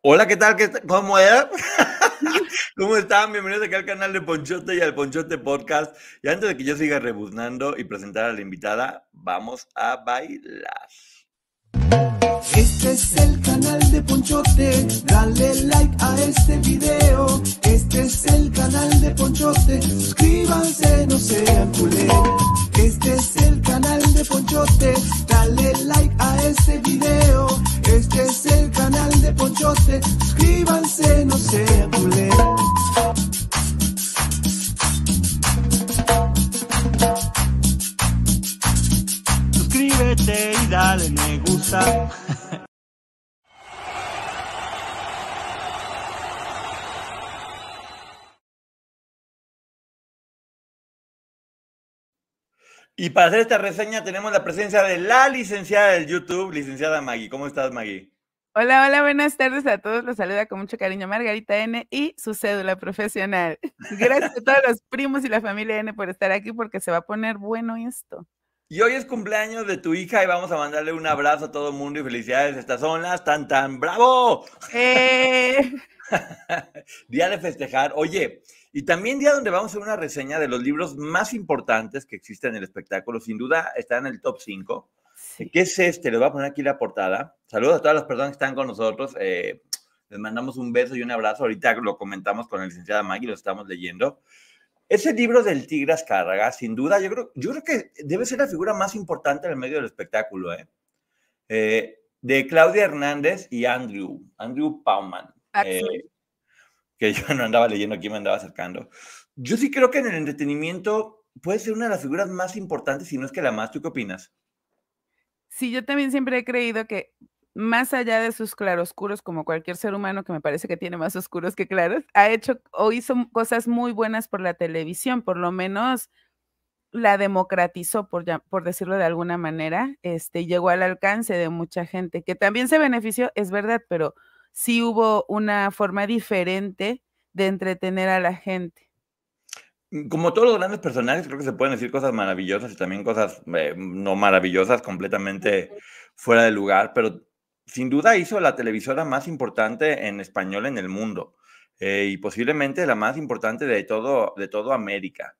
Hola, ¿qué tal? ¿Cómo es? ¿Cómo están? Bienvenidos aquí al canal de Ponchote y al Ponchote Podcast. Y antes de que yo siga rebuznando y presentar a la invitada, vamos a bailar. Este es el canal de Ponchote, dale like a este video. Este es el canal de Ponchote, suscríbanse, no sean culeros. Este es el canal de Ponchote, dale like a este video. Este es el canal de Ponchote, suscríbanse, no sean culeros. Suscríbete y dale me gusta. Y para hacer esta reseña tenemos la presencia de la licenciada del YouTube, licenciada Maggie. ¿Cómo estás, Maggie? Hola, hola, buenas tardes a todos. Los saluda con mucho cariño Margarita N. y su cédula profesional. Gracias a todos los primos y la familia N por estar aquí porque se va a poner bueno esto. Y hoy es cumpleaños de tu hija y vamos a mandarle un abrazo a todo el mundo y felicidades. Estas son las tan bravo. Día de festejar. Oye, y también día donde vamos a hacer una reseña de los libros más importantes que existen en el espectáculo. Sin duda está en el top 5. Sí. ¿Qué es este? Les voy a poner aquí la portada. Saludos a todas las personas que están con nosotros. Les mandamos un beso y un abrazo. Ahorita lo comentamos con la licenciada Maggie, lo estamos leyendo. Ese libro del Tigre Azcárraga, sin duda, yo creo que debe ser la figura más importante en el medio del espectáculo, de Claudia Hernández y Andrew Pauman. Que yo no andaba leyendo aquí, me andaba acercando. Yo sí creo que en el entretenimiento puede ser una de las figuras más importantes, si no es que la más. ¿Tú qué opinas? Sí, yo también siempre he creído que más allá de sus claroscuros, como cualquier ser humano que me parece que tiene más oscuros que claros, ha hecho o hizo cosas muy buenas por la televisión, por lo menos la democratizó, por decirlo de alguna manera, llegó al alcance de mucha gente, que también se benefició, es verdad, pero sí hubo una forma diferente de entretener a la gente. Como todos los grandes personajes, creo que se pueden decir cosas maravillosas y también cosas no maravillosas, completamente fuera de lugar, pero sin duda hizo la televisora más importante en español en el mundo y posiblemente la más importante de todo América.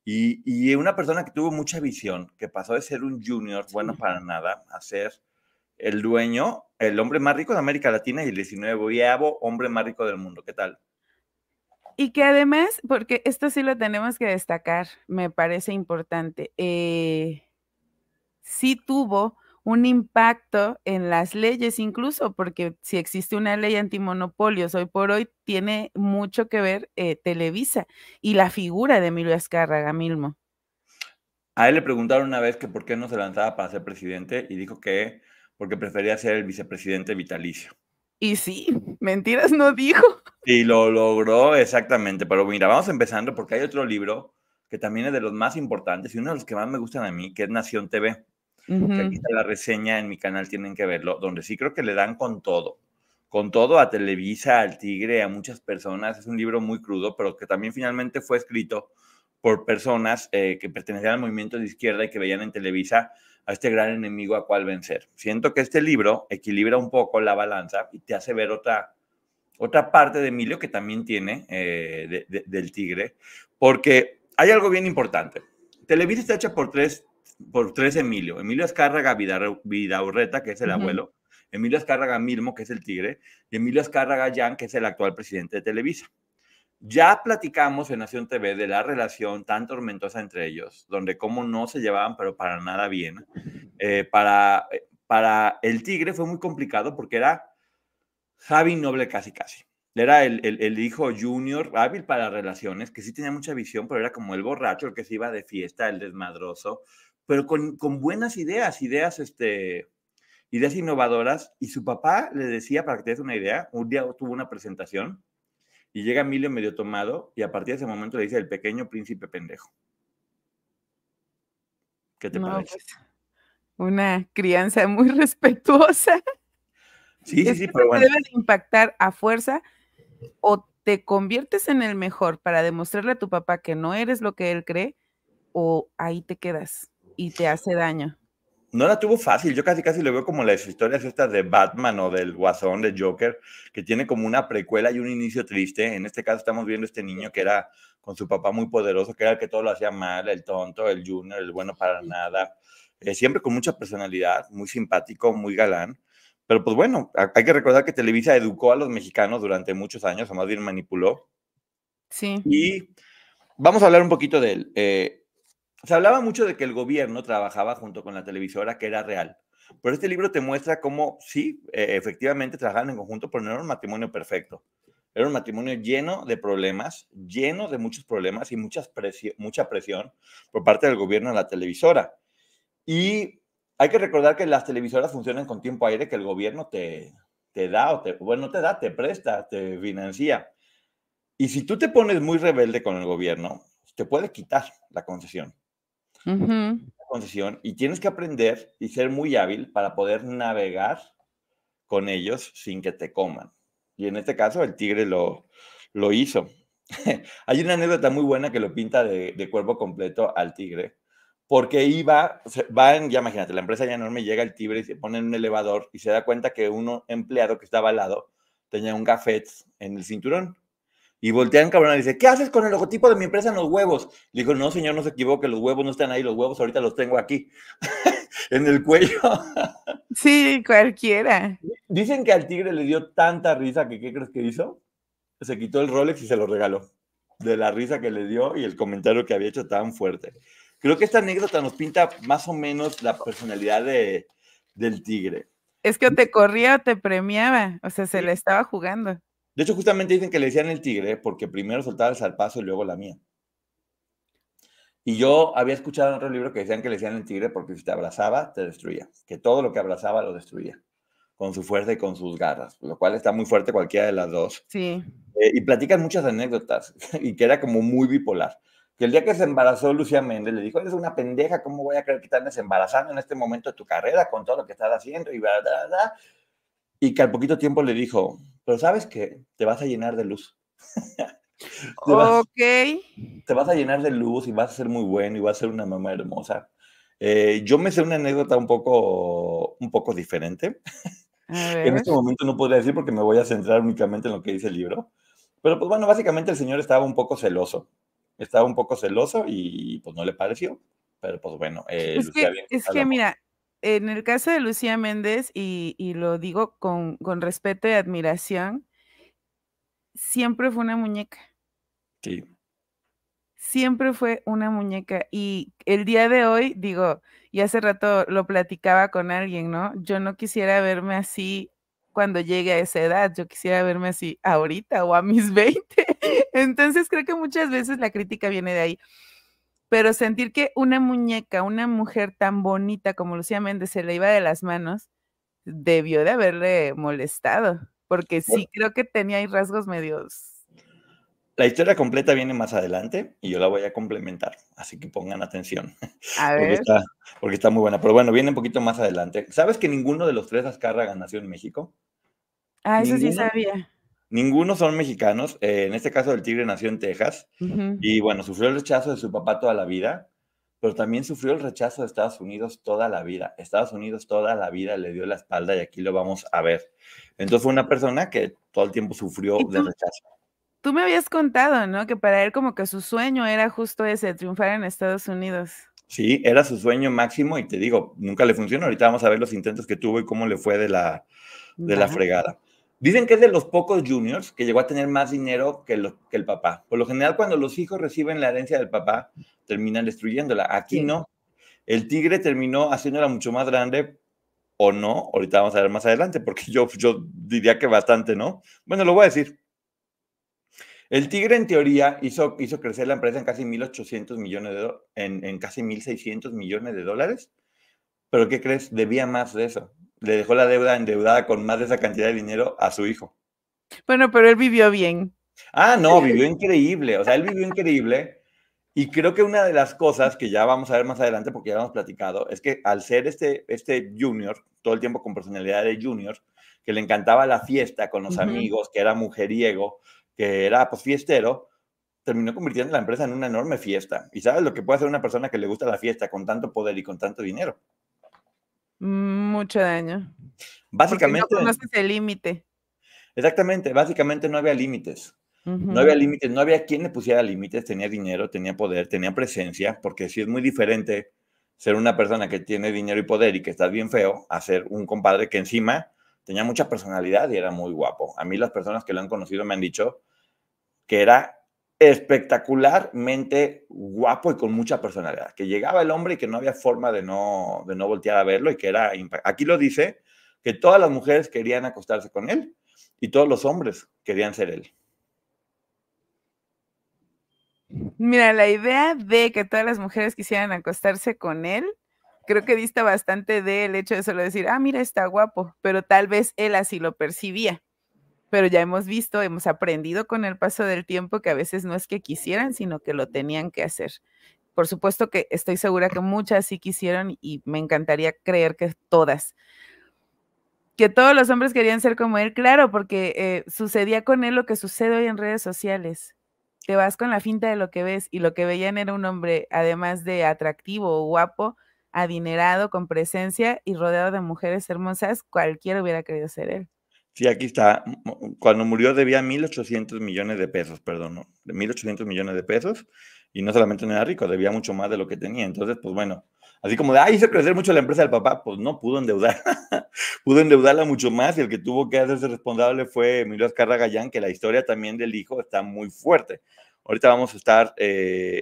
Y una persona que tuvo mucha visión, que pasó de ser un junior bueno para nada a ser el dueño, el hombre más rico de América Latina y el 19º hombre más rico del mundo. ¿Qué tal? Y que además, porque esto sí lo tenemos que destacar, me parece importante, sí tuvo un impacto en las leyes, incluso porque si existe una ley antimonopolios hoy por hoy, tiene mucho que ver Televisa y la figura de Emilio Azcárraga Milmo. A él le preguntaron una vez que por qué no se lanzaba para ser presidente y dijo que porque prefería ser el vicepresidente vitalicio. Y sí, mentiras no dijo. Y lo logró exactamente, pero mira, vamos empezando porque hay otro libro que también es de los más importantes y uno de los que más me gustan a mí, que es Nación TV, que aquí está la reseña en mi canal, tienen que verlo, donde sí creo que le dan con todo a Televisa, al Tigre, a muchas personas. Es un libro muy crudo, pero que también finalmente fue escrito por personas que pertenecían al movimiento de izquierda y que veían en Televisa a este gran enemigo a cual vencer. Siento que este libro equilibra un poco la balanza y te hace ver otra parte de Emilio que también tiene del Tigre, porque hay algo bien importante. Televisa está hecha por tres Emilio. Emilio Azcárraga Vidaurreta, que es el abuelo, Emilio Azcárraga Milmo, que es el Tigre, y Emilio Azcárraga Jan, que es el actual presidente de Televisa. Ya platicamos en Nación TV de la relación tan tormentosa entre ellos, donde cómo no se llevaban, pero para nada bien. Para el Tigre fue muy complicado porque era Javi Noble casi. Era el hijo junior, hábil para relaciones, que sí tenía mucha visión, pero era como el borracho, el que se iba de fiesta, el desmadroso, pero con buenas ideas innovadoras. Y su papá le decía, para que te des una idea, un día tuvo una presentación y llega Emilio medio tomado y a partir de ese momento le dice el pequeño príncipe pendejo. ¿Qué te parece? Pues, una crianza muy respetuosa. Sí, pero bueno. Te debe de impactar a fuerza o te conviertes en el mejor para demostrarle a tu papá que no eres lo que él cree o ahí te quedas y te hace daño. No la tuvo fácil. Yo casi casi lo veo como las historias estas de Batman o del Guasón, de Joker, que tiene como una precuela y un inicio triste. En este caso estamos viendo este niño que era con su papá muy poderoso, que era el que todo lo hacía mal, el tonto, el junior, el bueno para nada. Siempre con mucha personalidad, muy simpático, muy galán. Pero pues bueno, hay que recordar que Televisa educó a los mexicanos durante muchos años, o más bien manipuló. Sí. Y vamos a hablar un poquito de él. Se hablaba mucho de que el gobierno trabajaba junto con la televisora, que era real. Pero este libro te muestra cómo, sí, efectivamente trabajaban en conjunto, pero no era un matrimonio perfecto. Era un matrimonio lleno de problemas, lleno de muchos problemas y mucha presión por parte del gobierno a la televisora. Y hay que recordar que las televisoras funcionan con tiempo aire, que el gobierno te da, bueno, no te da, te presta, te financia. Y si tú te pones muy rebelde con el gobierno, te puede quitar la concesión. Ujú. Concesión y tienes que aprender y ser muy hábil para poder navegar con ellos sin que te coman. Y en este caso el tigre lo hizo. Hay una anécdota muy buena que lo pinta de cuerpo completo al tigre, porque ya imagínate, la empresa ya enorme, llega el tigre y se pone en un elevador y se da cuenta que un empleado que estaba al lado tenía un gafet en el cinturón. Y voltean cabrón y dice, ¿qué haces con el logotipo de mi empresa en los huevos? Le dijo, no, señor, no se equivoque, los huevos no están ahí, los huevos ahorita los tengo aquí, en el cuello. Sí, cualquiera. Dicen que al tigre le dio tanta risa que, ¿qué crees que hizo? Se quitó el Rolex y se lo regaló. De la risa que le dio y el comentario que había hecho tan fuerte. Creo que esta anécdota nos pinta más o menos la personalidad del tigre. Es que o te corría o te premiaba, o sea, se Sí. la estaba jugando. De hecho, justamente dicen que le decían el tigre porque primero soltaba el zarpazo y luego la mía. Y yo había escuchado en otro libro que decían que le decían el tigre porque si te abrazaba, te destruía. Que todo lo que abrazaba lo destruía. Con su fuerza y con sus garras. Lo cual está muy fuerte cualquiera de las dos. Sí. Y platican muchas anécdotas. Y que era como muy bipolar. Que el día que se embarazó Lucía Méndez, le dijo, eres una pendeja, ¿cómo voy a creer que te andes embarazando en este momento de tu carrera con todo lo que estás haciendo? Y bla, bla, bla. Y que al poquito tiempo le dijo, pero ¿sabes qué? Te vas a llenar de luz. te vas, Ok. te vas a llenar de luz y vas a ser muy bueno y vas a ser una mamá hermosa. Yo me sé una anécdota un poco diferente. A En ver. este momento no podría decir porque me voy a centrar únicamente en lo que dice el libro. Pero pues bueno, básicamente el señor estaba un poco celoso. Estaba un poco celoso y pues no le pareció. Pero pues bueno, Lucía bien Es a que la moda. mira, en el caso de Lucía Méndez, y lo digo con respeto y admiración, siempre fue una muñeca. Sí. Siempre fue una muñeca. Y el día de hoy, digo, y hace rato lo platicaba con alguien, ¿no? Yo no quisiera verme así cuando llegue a esa edad, yo quisiera verme así ahorita o a mis 20. Entonces, creo que muchas veces la crítica viene de ahí. Pero sentir que una muñeca, una mujer tan bonita como Lucía Méndez se le iba de las manos, debió de haberle molestado, porque Bueno, sí creo que tenía ahí rasgos medios. la historia completa viene más adelante y yo la voy a complementar. Así que pongan atención A porque ver. está, porque está muy buena. Pero bueno, viene un poquito más adelante. ¿Sabes que ninguno de los tres Azcárraga nació en México? Ah, eso sí Ninguno. sabía. Ninguno son mexicanos. En este caso, el tigre nació en Texas Ujú. y bueno, sufrió el rechazo de su papá toda la vida, pero también sufrió el rechazo de Estados Unidos toda la vida. Estados Unidos toda la vida le dio la espalda y aquí lo vamos a ver. Entonces fue una persona que todo el tiempo sufrió Y de rechazo. tú me habías contado, ¿no? Que para él como que su sueño era justo ese, triunfar en Estados Unidos. Sí, era su sueño máximo y te digo, nunca le funcionó. Ahorita vamos a ver los intentos que tuvo y cómo le fue de la Va. fregada. Dicen que es de los pocos juniors que llegó a tener más dinero que el papá. Por lo general, cuando los hijos reciben la herencia del papá, terminan destruyéndola. Aquí Sí. no. El tigre terminó haciéndola mucho más grande o no. Ahorita vamos a ver más adelante, porque yo diría que bastante, ¿no? Bueno, lo voy a decir. El tigre, en teoría, hizo crecer la empresa en casi 1.800 millones en casi 1.600 millones de dólares. Pero ¿qué crees? Debía más de eso. Le dejó la deuda endeudada con más de esa cantidad de dinero a su hijo. Bueno, pero él vivió bien. Ah, no, vivió increíble. O sea, él vivió increíble. Y creo que una de las cosas que ya vamos a ver más adelante, porque ya lo hemos platicado, es que al ser este junior, todo el tiempo con personalidad de junior, que le encantaba la fiesta con los Ujú. amigos, que era mujeriego, que era pues fiestero, terminó convirtiendo la empresa en una enorme fiesta. ¿Y sabes lo que puede hacer una persona que le gusta la fiesta con tanto poder y con tanto dinero? Mucho daño. Porque no Básicamente, conoces el límite. exactamente, básicamente no había límites. No había límites, no había quien le pusiera límites, tenía dinero, tenía poder, tenía presencia, porque sí es muy diferente ser una persona que tiene dinero y poder y que estás bien feo, a ser un compadre que encima tenía mucha personalidad y era muy guapo. A mí las personas que lo han conocido me han dicho que era espectacularmente guapo y con mucha personalidad, que llegaba el hombre y que no había forma de no voltear a verlo y que era... Aquí lo dice, que todas las mujeres querían acostarse con él y todos los hombres querían ser él. Mira, la idea de que todas las mujeres quisieran acostarse con él, creo que dista bastante del hecho de solo decir: "Ah, mira, está guapo", pero tal vez él así lo percibía. Pero ya hemos visto, hemos aprendido con el paso del tiempo que a veces no es que quisieran, sino que lo tenían que hacer. Por supuesto que estoy segura que muchas sí quisieron y me encantaría creer que todas. Que todos los hombres querían ser como él, claro, porque, sucedía con él lo que sucede hoy en redes sociales. Te vas con la finta de lo que ves, y lo que veían era un hombre, además de atractivo o guapo, adinerado, con presencia y rodeado de mujeres hermosas, cualquiera hubiera querido ser él. Sí, aquí está. Cuando murió debía 1,800 millones de pesos, perdón, ¿no? De 1,800 millones de pesos. Y no solamente no era rico, debía mucho más de lo que tenía. Entonces, pues bueno, así como de, hizo crecer mucho la empresa del papá, pues no, pudo endeudar. Pudo endeudarla mucho más y el que tuvo que hacerse responsable fue Emilio Azcárraga Gallán, que la historia también del hijo está muy fuerte. Ahorita vamos a estar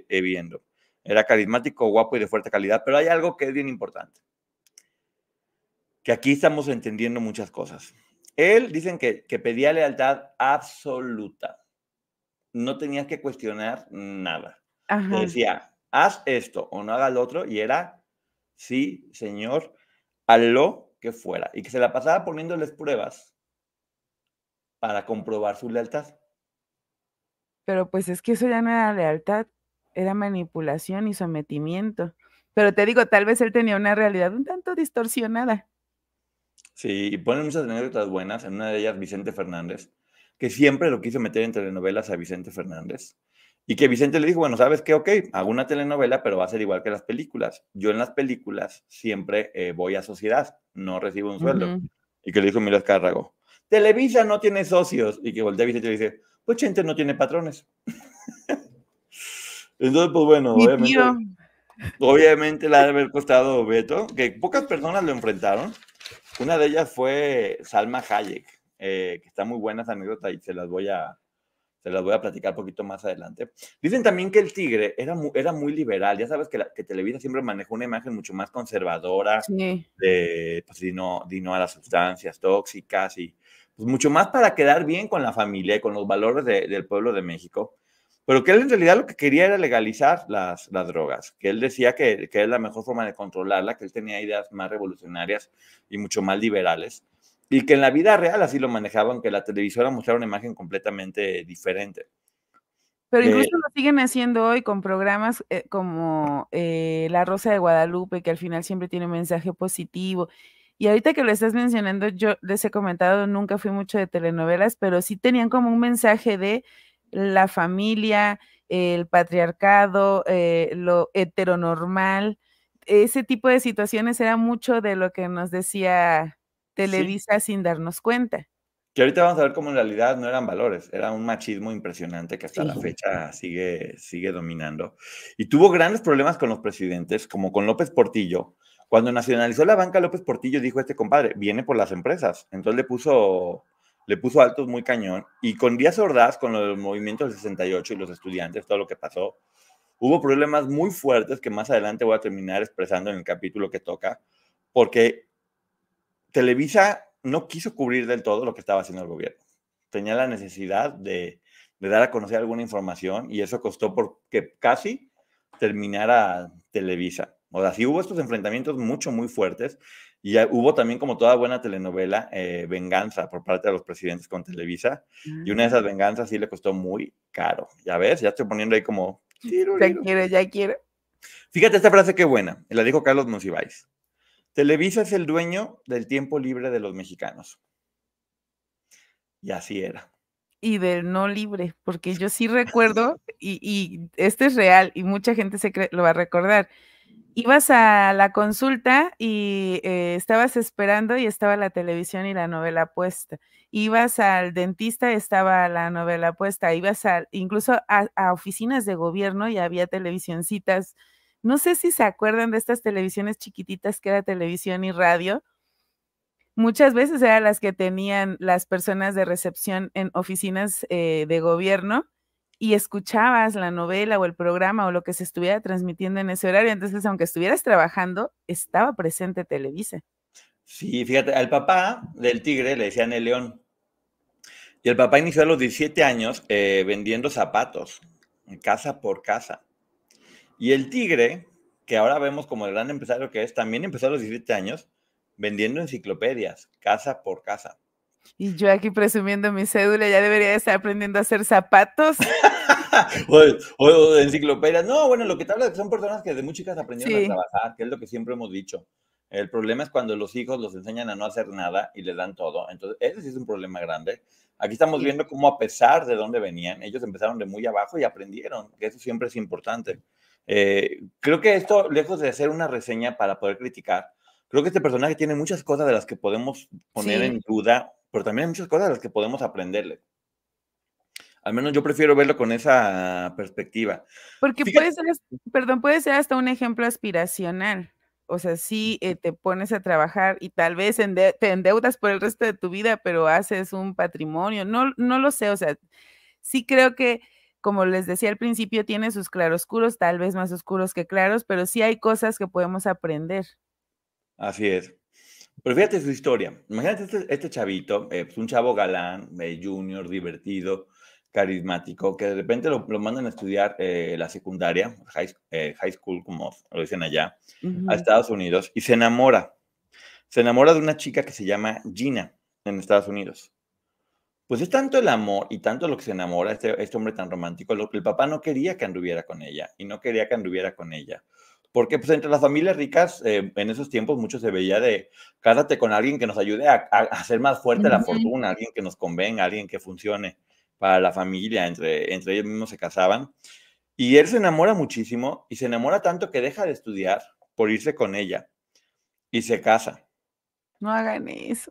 viendo. Era carismático, guapo y de fuerte calidad, pero hay algo que es bien importante, que aquí estamos entendiendo muchas cosas. Él dicen que pedía lealtad absoluta. No tenías que cuestionar nada. Te Ajá, decía, haz esto o no hagas lo otro, y era, sí, señor, a lo que fuera. Y que se la pasaba poniéndoles pruebas para comprobar su lealtad. pero, pues, es que eso ya no era lealtad, era manipulación y sometimiento. Pero te digo, tal vez él tenía una realidad un tanto distorsionada. Sí, y ponen muchas anécdotas buenas, en una de ellas Vicente Fernández, que siempre lo quiso meter en telenovelas a Vicente Fernández, y que Vicente le dijo, bueno, ¿sabes qué? Ok, hago una telenovela, pero va a ser igual que las películas. Yo en las películas siempre voy a sociedad, no recibo un sueldo. Ujú. Y que le dijo Emilio Azcárraga, Televisa no tiene socios. Y que voltea Vicente y le dice, pues Chente no tiene patrones. Entonces, pues bueno, Mi tío. obviamente le ha de haber costado Beto, que pocas personas lo enfrentaron. Una de ellas fue Salma Hayek, que está muy buena esa anécdota y se las voy a platicar un poquito más adelante. Dicen también que el Tigre era muy liberal. Ya sabes que Televisa siempre manejó una imagen mucho más conservadora, Sí. de pues, no a las sustancias tóxicas y pues, mucho más para quedar bien con la familia y con los valores del pueblo de México. Pero que él en realidad lo que quería era legalizar las drogas, que él decía que es la mejor forma de controlarla, que él tenía ideas más revolucionarias y mucho más liberales, y que en la vida real así lo manejaban, que la televisora mostraba una imagen completamente diferente. Pero Que incluso lo siguen haciendo hoy con programas, como, La Rosa de Guadalupe, que al final siempre tiene un mensaje positivo. Y ahorita que lo estás mencionando, yo les he comentado, nunca fui mucho de telenovelas, pero sí tenían como un mensaje de la familia, el patriarcado, lo heteronormal. Ese tipo de situaciones era mucho de lo que nos decía sí, Televisa sin darnos cuenta. que ahorita vamos a ver cómo en realidad no eran valores, era un machismo impresionante que hasta la Sí. fecha sigue dominando. Y tuvo grandes problemas con los presidentes, como con López Portillo. Cuando nacionalizó la banca, López Portillo dijo, este compadre, viene por las empresas. Entonces le puso altos muy cañón. Y con Díaz Ordaz, con los movimientos del 68 y los estudiantes, todo lo que pasó, hubo problemas muy fuertes que más adelante voy a terminar expresando en el capítulo que toca, porque Televisa no quiso cubrir del todo lo que estaba haciendo el gobierno. Tenía la necesidad de dar a conocer alguna información y eso costó porque casi terminara Televisa. O sea, sí hubo estos enfrentamientos muy fuertes y hubo también, como toda buena telenovela, venganza por parte de los presidentes con Televisa, y una de esas Ah, venganzas sí le costó muy caro. Ya ves, ya estoy poniendo ahí como... ya quiero, ya quiero. Fíjate esta frase qué buena, la dijo Carlos Monsiváis. Televisa es el dueño del tiempo libre de los mexicanos. Y así era. Y del no libre, porque yo sí recuerdo, y este es real, y mucha gente lo va a recordar. ibas a la consulta y estabas esperando y estaba la televisión y la novela puesta. Ibas al dentista, estaba la novela puesta. Ibas incluso a oficinas de gobierno y había televisioncitas. No sé si se acuerdan de estas televisiones chiquititas que era televisión y radio. Muchas veces eran las que tenían las personas de recepción en oficinas de gobierno y escuchabas la novela o el programa o lo que se estuviera transmitiendo en ese horario. Entonces, aunque estuvieras trabajando, estaba presente Televisa. Sí, fíjate, al papá del tigre le decían el león. Y el papá inició a los 17 años vendiendo zapatos, casa por casa. Y el tigre, que ahora vemos como el gran empresario que es, también empezó a los 17 años vendiendo enciclopedias, casa por casa. Y yo aquí presumiendo mi cédula, ya debería estar aprendiendo a hacer zapatos. o enciclopedias. No, bueno, lo que te habla es que son personas que desde muy chicas aprendieron a Sí. trabajar, que es lo que siempre hemos dicho. El problema es cuando los hijos los enseñan a no hacer nada y les dan todo. Entonces, ese sí es un problema grande. Aquí estamos Sí. viendo cómo, a pesar de dónde venían, ellos empezaron de muy abajo y aprendieron, que eso siempre es importante. Creo que esto, lejos de ser una reseña para poder criticar, creo que este personaje tiene muchas cosas de las que podemos poner en Sí. duda, pero también hay muchas cosas de las que podemos aprenderle. Al menos yo prefiero verlo con esa perspectiva. Porque Fíjate, puede ser hasta un ejemplo aspiracional. O sea, sí, te pones a trabajar y tal vez te endeudas por el resto de tu vida, pero haces un patrimonio. No lo sé, o sea, sí creo que, como les decía al principio, tiene sus claroscuros, tal vez más oscuros que claros, pero sí hay cosas que podemos aprender. así es. Pero fíjate su historia. Imagínate este chavito, pues un chavo galán, junior, divertido, carismático, que de repente lo mandan a estudiar la secundaria, high school, como lo dicen allá, a Ujú. Estados Unidos, y se enamora. Se enamora de una chica que se llama Gina en Estados Unidos. Pues es tanto el amor y tanto lo que se enamora este hombre tan romántico, lo que el papá no quería que anduviera con ella y no quería que anduviera con ella. Porque pues entre las familias ricas, en esos tiempos mucho se veía de cásate con alguien que nos ayude a hacer más fuerte la Ujú. fortuna, alguien que nos convenga, alguien que funcione para la familia, entre ellos mismos se casaban. Y él se enamora muchísimo y se enamora tanto que deja de estudiar por irse con ella y se casa No hagan eso.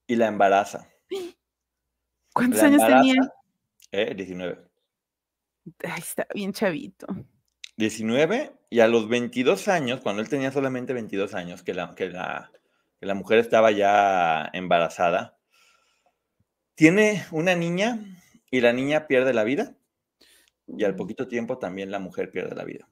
y la embaraza. ¿Cuántos La años tenía? embaraza, 19. Ay, está bien chavito. 19 y a los 22 años, cuando él tenía solamente 22 años, que la mujer estaba ya embarazada, tiene una niña y la niña pierde la vida y al poquito tiempo también la mujer pierde la vida.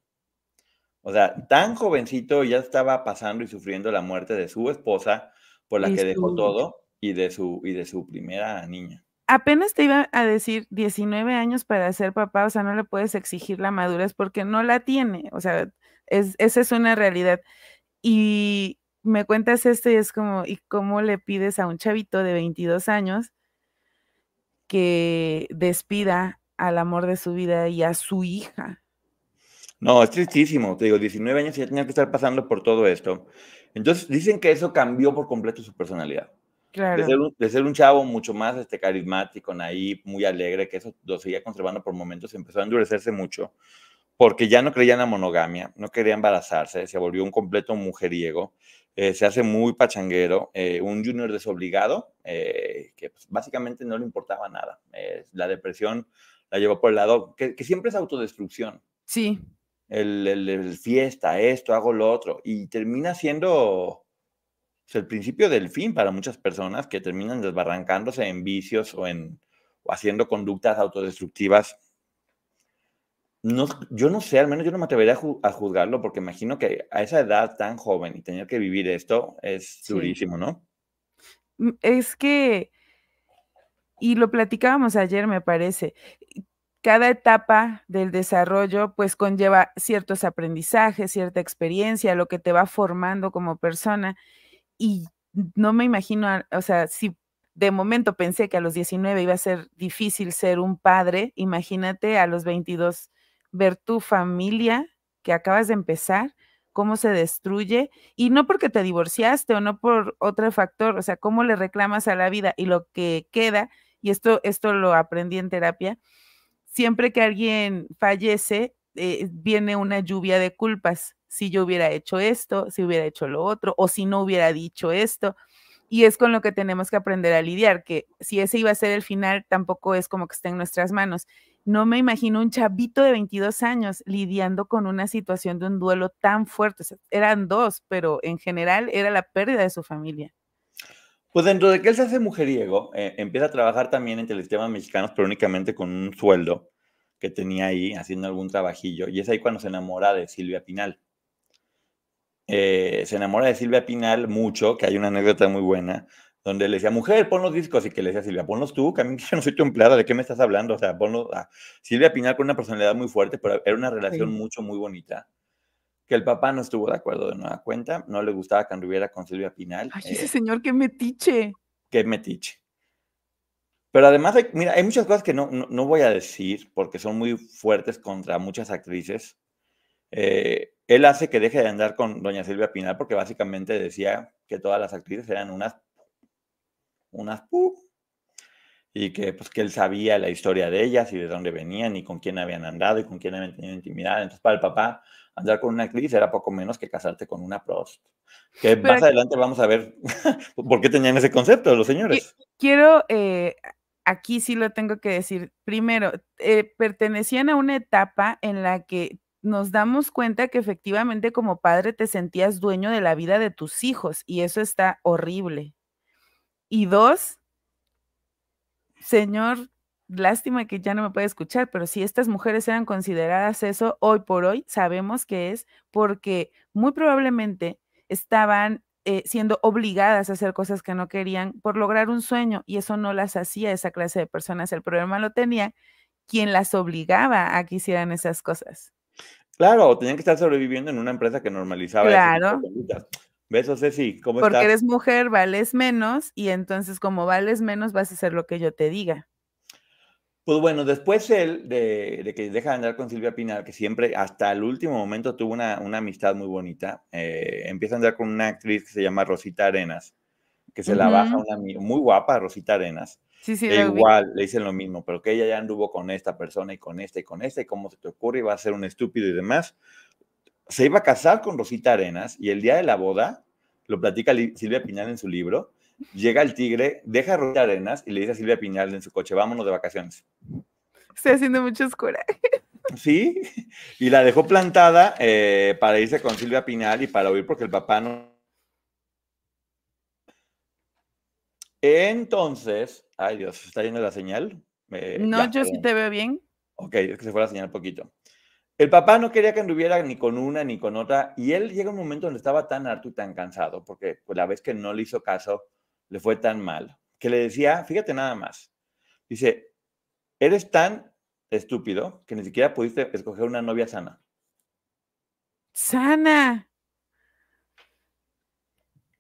O sea, tan jovencito ya estaba pasando y sufriendo la muerte de su esposa por la Y que dejó su todo y de su primera niña. Apenas te iba a decir 19 años para ser papá, o sea, no le puedes exigir la madurez porque no la tiene, o sea, esa es una realidad. Y me cuentas esto y es como, ¿y cómo le pides a un chavito de 22 años que despida al amor de su vida y a su hija? No, es tristísimo. Te digo, 19 años y ya tenía que estar pasando por todo esto. Entonces, dicen que eso cambió por completo su personalidad. De Claro, ser un chavo mucho más carismático, naif, muy alegre, que eso lo seguía conservando por momentos, empezó a endurecerse mucho, porque ya no creía en la monogamia, no quería embarazarse, se volvió un completo mujeriego, se hace muy pachanguero, un junior desobligado, que pues, básicamente no le importaba nada. La depresión la llevó por el lado, que siempre es autodestrucción. sí. El fiesta, esto, hago lo otro, y termina siendo pues, el principio del fin para muchas personas que terminan desbarrancándose en vicios o haciendo conductas autodestructivas. No, yo no sé, al menos yo no me atrevería a juzgarlo porque imagino que a esa edad tan joven y tener que vivir esto es Sí. durísimo, ¿no? Es que, y lo platicábamos ayer, me parece, cada etapa del desarrollo, pues, conlleva ciertos aprendizajes, cierta experiencia, lo que te va formando como persona. Y no me imagino, o sea, si de momento pensé que a los 19 iba a ser difícil ser un padre, imagínate a los 22 ver tu familia que acabas de empezar, cómo se destruye, y no porque te divorciaste o no por otro factor, o sea, cómo le reclamas a la vida y lo que queda, y esto lo aprendí en terapia, siempre que alguien fallece, viene una lluvia de culpas. si yo hubiera hecho esto, si hubiera hecho lo otro, o si no hubiera dicho esto. Y es con lo que tenemos que aprender a lidiar, que si ese iba a ser el final, tampoco es como que esté en nuestras manos. No me imagino un chavito de 22 años lidiando con una situación de un duelo tan fuerte. O sea, eran dos, pero en general era la pérdida de su familia. Pues dentro de que él se hace mujeriego, empieza a trabajar también en Telesistemas Mexicanos, pero únicamente con un sueldo que tenía ahí, haciendo algún trabajillo. Y es ahí cuando se enamora de Silvia Pinal. Se enamora de Silvia Pinal mucho, que hay una anécdota muy buena, donde le decía, mujer, pon los discos, y que le decía Silvia, ponlos tú, que a mí yo no soy tu empleada, ¿de qué me estás hablando? O sea, ponlos. Silvia Pinal con una personalidad muy fuerte, pero era una relación Sí. muy bonita, que el papá no estuvo de acuerdo de nueva cuenta, no le gustaba que anduviera con Silvia Pinal, Ay, ese señor, qué metiche. qué metiche. Pero además, mira, hay muchas cosas que no voy a decir, porque son muy fuertes contra muchas actrices. Él hace que deje de andar con doña Silvia Pinal porque básicamente decía que todas las actrices eran unas y que pues que él sabía la historia de ellas y de dónde venían y con quién habían andado y con quién habían tenido intimidad. Entonces, para el papá, andar con una actriz era poco menos que casarte con una prost. Que Pero más adelante vamos a ver por qué tenían ese concepto los señores. quiero, aquí sí lo tengo que decir. Primero, pertenecían a una etapa en la que nos damos cuenta que efectivamente como padre te sentías dueño de la vida de tus hijos y eso está horrible. Y 2, señor, lástima que ya no me puede escuchar, pero si estas mujeres eran consideradas eso, hoy por hoy sabemos que es porque muy probablemente estaban siendo obligadas a hacer cosas que no querían por lograr un sueño y eso no las hacía esa clase de personas. El problema lo tenía quien las obligaba a que hicieran esas cosas. Claro, tenían que estar sobreviviendo en una empresa que normalizaba ese tipo de Claro, conductas. Besos, Ceci, ¿cómo porque estás? eres mujer, vales menos y entonces como vales menos vas a hacer lo que yo te diga. Pues bueno, después él de que deja de andar con Silvia Pinal, que siempre, hasta el último momento, tuvo una amistad muy bonita, empieza a andar con una actriz que se llama Rosita Arenas, que se la baja Ujú. una amiga, muy guapa Rosita Arenas, Sí, sí, e la ubico. igual le dicen lo mismo, pero que ella ya anduvo con esta persona y con esta y con esta, y cómo se te ocurre, y va a ser un estúpido y demás. Se iba a casar con Rosita Arenas, y el día de la boda, lo platica Silvia Pinal en su libro, llega el tigre, deja a Rosita Arenas y le dice a Silvia Pinal en su coche, vámonos de vacaciones. Estoy haciendo muchos corajes. Sí, y la dejó plantada para irse con Silvia Pinal y para huir porque el papá no. Entonces, ay Dios, ¿se está yendo la señal? No, Ya, yo sí perdón. te veo bien. Ok, es que se fue la señal poquito. El papá no quería que anduviera ni con una ni con otra, y él llega un momento donde estaba tan harto y tan cansado, porque pues, la vez que no le hizo caso, le fue tan mal, que le decía, fíjate nada más, dice, eres tan estúpido que ni siquiera pudiste escoger una novia sana. Sana.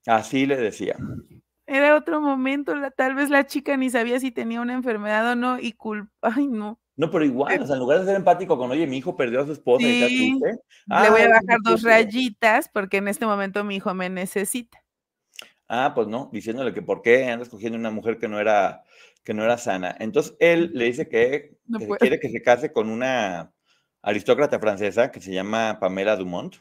Así le decía. Era otro momento, tal vez la chica ni sabía si tenía una enfermedad o no y ay, no. No, pero igual, o sea, en lugar de ser empático con, oye, mi hijo perdió a su esposa y está Sí, triste. le voy a Eres un bajar 2 estúpido. rayitas porque en este momento mi hijo me necesita. Pues no, diciéndole que por qué andas cogiendo una mujer que no era sana. Entonces él le dice No que puedo. quiere que se case con una aristócrata francesa que se llama Pamela Dumont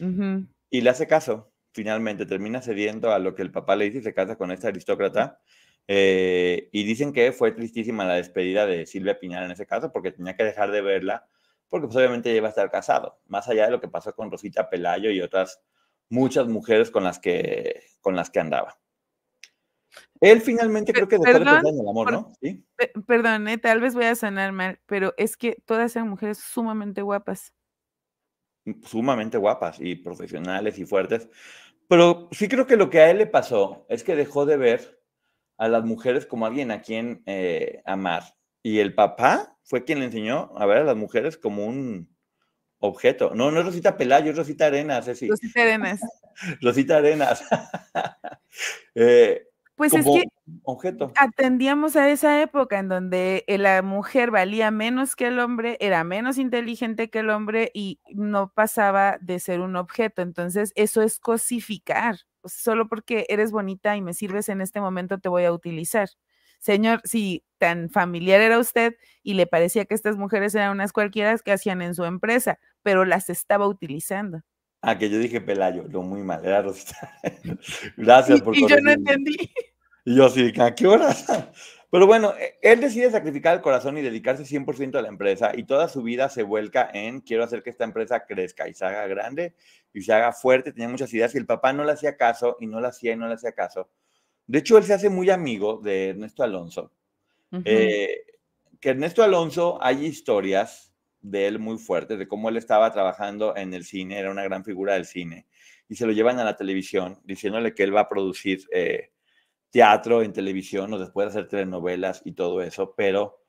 Ujú. y le hace caso. Finalmente termina cediendo a lo que el papá le dice y se casa con esta aristócrata. Y dicen que fue tristísima la despedida de Silvia Pinal en ese caso porque tenía que dejar de verla porque pues obviamente ya iba a estar casado, más allá de lo que pasó con Rosita Pelayo y otras muchas mujeres con las que andaba. Él finalmente creo que dejó de Perdón pensar en el amor, por ¿no? Sí, perdón, tal vez voy a sonar mal, pero es que todas eran mujeres sumamente guapas. sumamente guapas y profesionales y fuertes, pero sí creo que lo que a él le pasó es que dejó de ver a las mujeres como alguien a quien amar. Y el papá fue quien le enseñó a ver a las mujeres como un objeto. No, no es Rosita Pelayo, es Rosita Arenas, sí. Rosita Arenas. Rosita Arenas. eh, Pues es que como objeto. atendíamos a esa época en donde, la mujer valía menos que el hombre, era menos inteligente que el hombre y no pasaba de ser un objeto. Entonces, eso es cosificar. O sea, solo porque eres bonita y me sirves en este momento, te voy a utilizar. Señor, si tan familiar era usted y le parecía que estas mujeres eran unas cualquieras que hacían en su empresa, pero las estaba utilizando. Ah, que yo dije Pelayo, lo muy mal, era Rosita. Gracias por Y yo no corregirme. entendí. Y yo sí, ¿a qué horas? Pero bueno, él decide sacrificar el corazón y dedicarse 100% a la empresa y toda su vida se vuelca en quiero hacer que esta empresa crezca y se haga grande y se haga fuerte. Tenía muchas ideas y el papá no le hacía caso y no le hacía y no le hacía caso. De hecho, él se hace muy amigo de Ernesto Alonso. Que Ernesto Alonso, hay historias de él muy fuertes, de cómo él estaba trabajando en el cine, era una gran figura del cine, y se lo llevan a la televisión diciéndole que él va a producir teatro en televisión o después de hacer telenovelas y todo eso, pero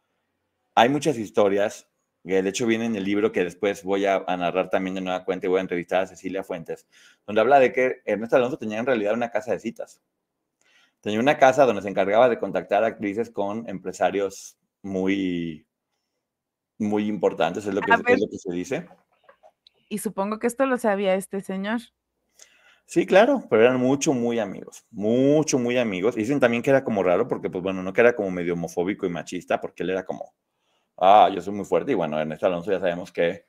hay muchas historias, que de hecho viene en el libro que después voy a narrar también de nueva cuenta y voy a entrevistar a Cecilia Fuentes, donde habla de que Ernesto Alonso tenía en realidad una casa de citas. Tenía una casa donde se encargaba de contactar actrices con empresarios muy, muy importantes, es lo A ver, que se dice. y supongo que esto lo sabía este señor. Sí, claro, pero eran muy amigos, muy amigos. Dicen también que era como raro porque, pues bueno, no que era como medio homofóbico y machista, porque él era como, yo soy muy fuerte y bueno, Ernesto Alonso ya sabemos que,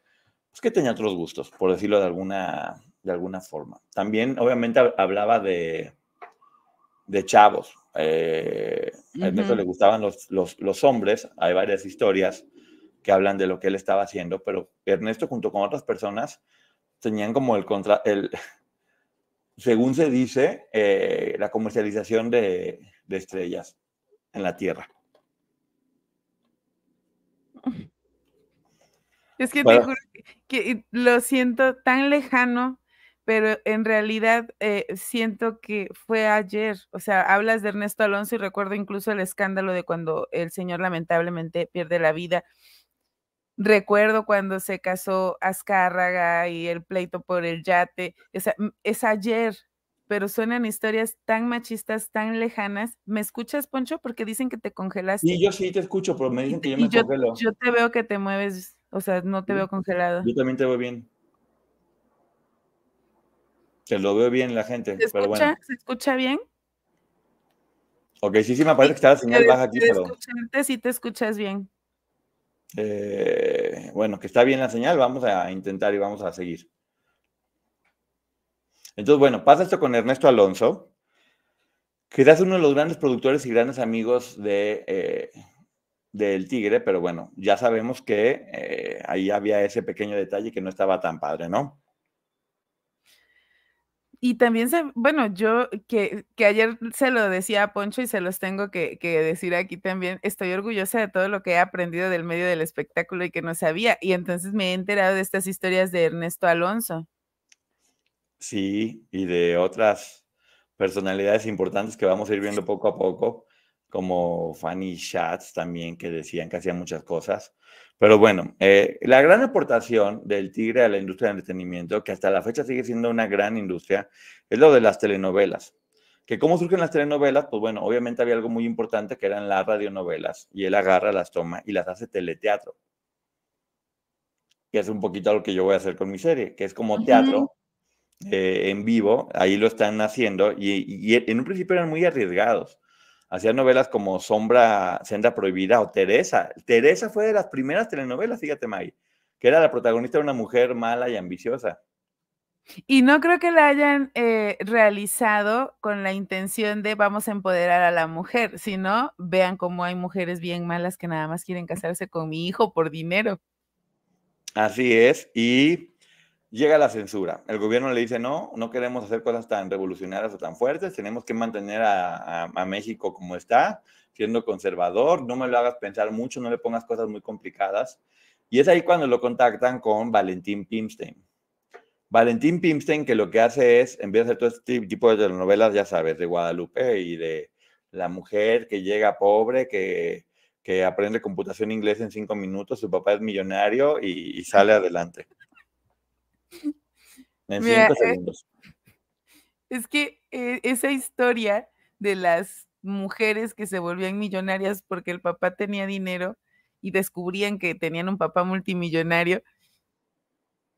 pues, que tenía otros gustos, por decirlo de alguna forma. También, obviamente, hablaba de chavos. A Ernesto le gustaban los hombres, hay varias historias que hablan de lo que él estaba haciendo, pero Ernesto junto con otras personas tenían como según se dice, la comercialización de estrellas en la Tierra. Es que te Bueno, juro que lo siento tan lejano, pero en realidad siento que fue ayer. O sea, hablas de Ernesto Alonso y recuerdo incluso el escándalo de cuando el señor lamentablemente pierde la vida. Recuerdo cuando se casó Azcárraga y el pleito por el yate. Es ayer, pero suenan historias tan machistas, tan lejanas. ¿Me escuchas, Poncho? Porque dicen que te y congelaste. yo sí te escucho, pero me Y, dicen que yo y me yo, congelo. yo te veo que te mueves, o sea, no te veo ¿Sí? congelado. Yo también te veo bien. Te lo veo bien la gente, ¿Se pero bueno. escucha? ¿Se escucha bien? Ok, sí, me parece Sí, que está la señal baja aquí, de pero escucharte sí te escuchas bien. bueno, que está bien la señal, vamos a intentar y vamos a seguir. Entonces, bueno, pasa esto con Ernesto Alonso, que es uno de los grandes productores y grandes amigos del Tigre, pero bueno, ya sabemos que ahí había ese pequeño detalle que no estaba tan padre, ¿no? Y también, bueno, yo que ayer se lo decía a Poncho y se los tengo que decir aquí también, estoy orgullosa de todo lo que he aprendido del medio del espectáculo y que no sabía. Y entonces me he enterado de estas historias de Ernesto Alonso. Sí, y de otras personalidades importantes que vamos a ir viendo poco a poco, como Fanny Schatz también, que decían que hacían muchas cosas. Pero bueno, la gran aportación del Tigre a la industria del entretenimiento, que hasta la fecha sigue siendo una gran industria, es lo de las telenovelas. Que cómo surgen las telenovelas, pues bueno, obviamente había algo muy importante que eran las radionovelas, y él agarra, las toma y las hace teleteatro, que es un poquito lo que yo voy a hacer con mi serie, que es como Ujú. teatro en vivo, ahí lo están haciendo, y en un principio eran muy arriesgados. Hacían novelas como Senda Prohibida o Teresa. Teresa fue de las primeras telenovelas, fíjate, May, que era la protagonista de una mujer mala y ambiciosa. Y no creo que la hayan realizado con la intención de vamos a empoderar a la mujer, sino vean cómo hay mujeres bien malas que nada más quieren casarse con mi hijo por dinero. Así es, y llega la censura. El gobierno le dice, no, no queremos hacer cosas tan revolucionarias o tan fuertes, tenemos que mantener a México como está, siendo conservador, no me lo hagas pensar mucho, no le pongas cosas muy complicadas. Y es ahí cuando lo contactan con Valentín Pimstein. Valentín Pimstein, que lo que hace es, en vez de hacer todo este tipo de telenovelas, ya sabes, de Guadalupe y de la mujer que llega pobre, que aprende computación inglesa en 5 minutos, su papá es millonario y sale adelante en Mira, 5 segundos. es que esa historia de las mujeres que se volvían millonarias porque el papá tenía dinero y descubrían que tenían un papá multimillonario.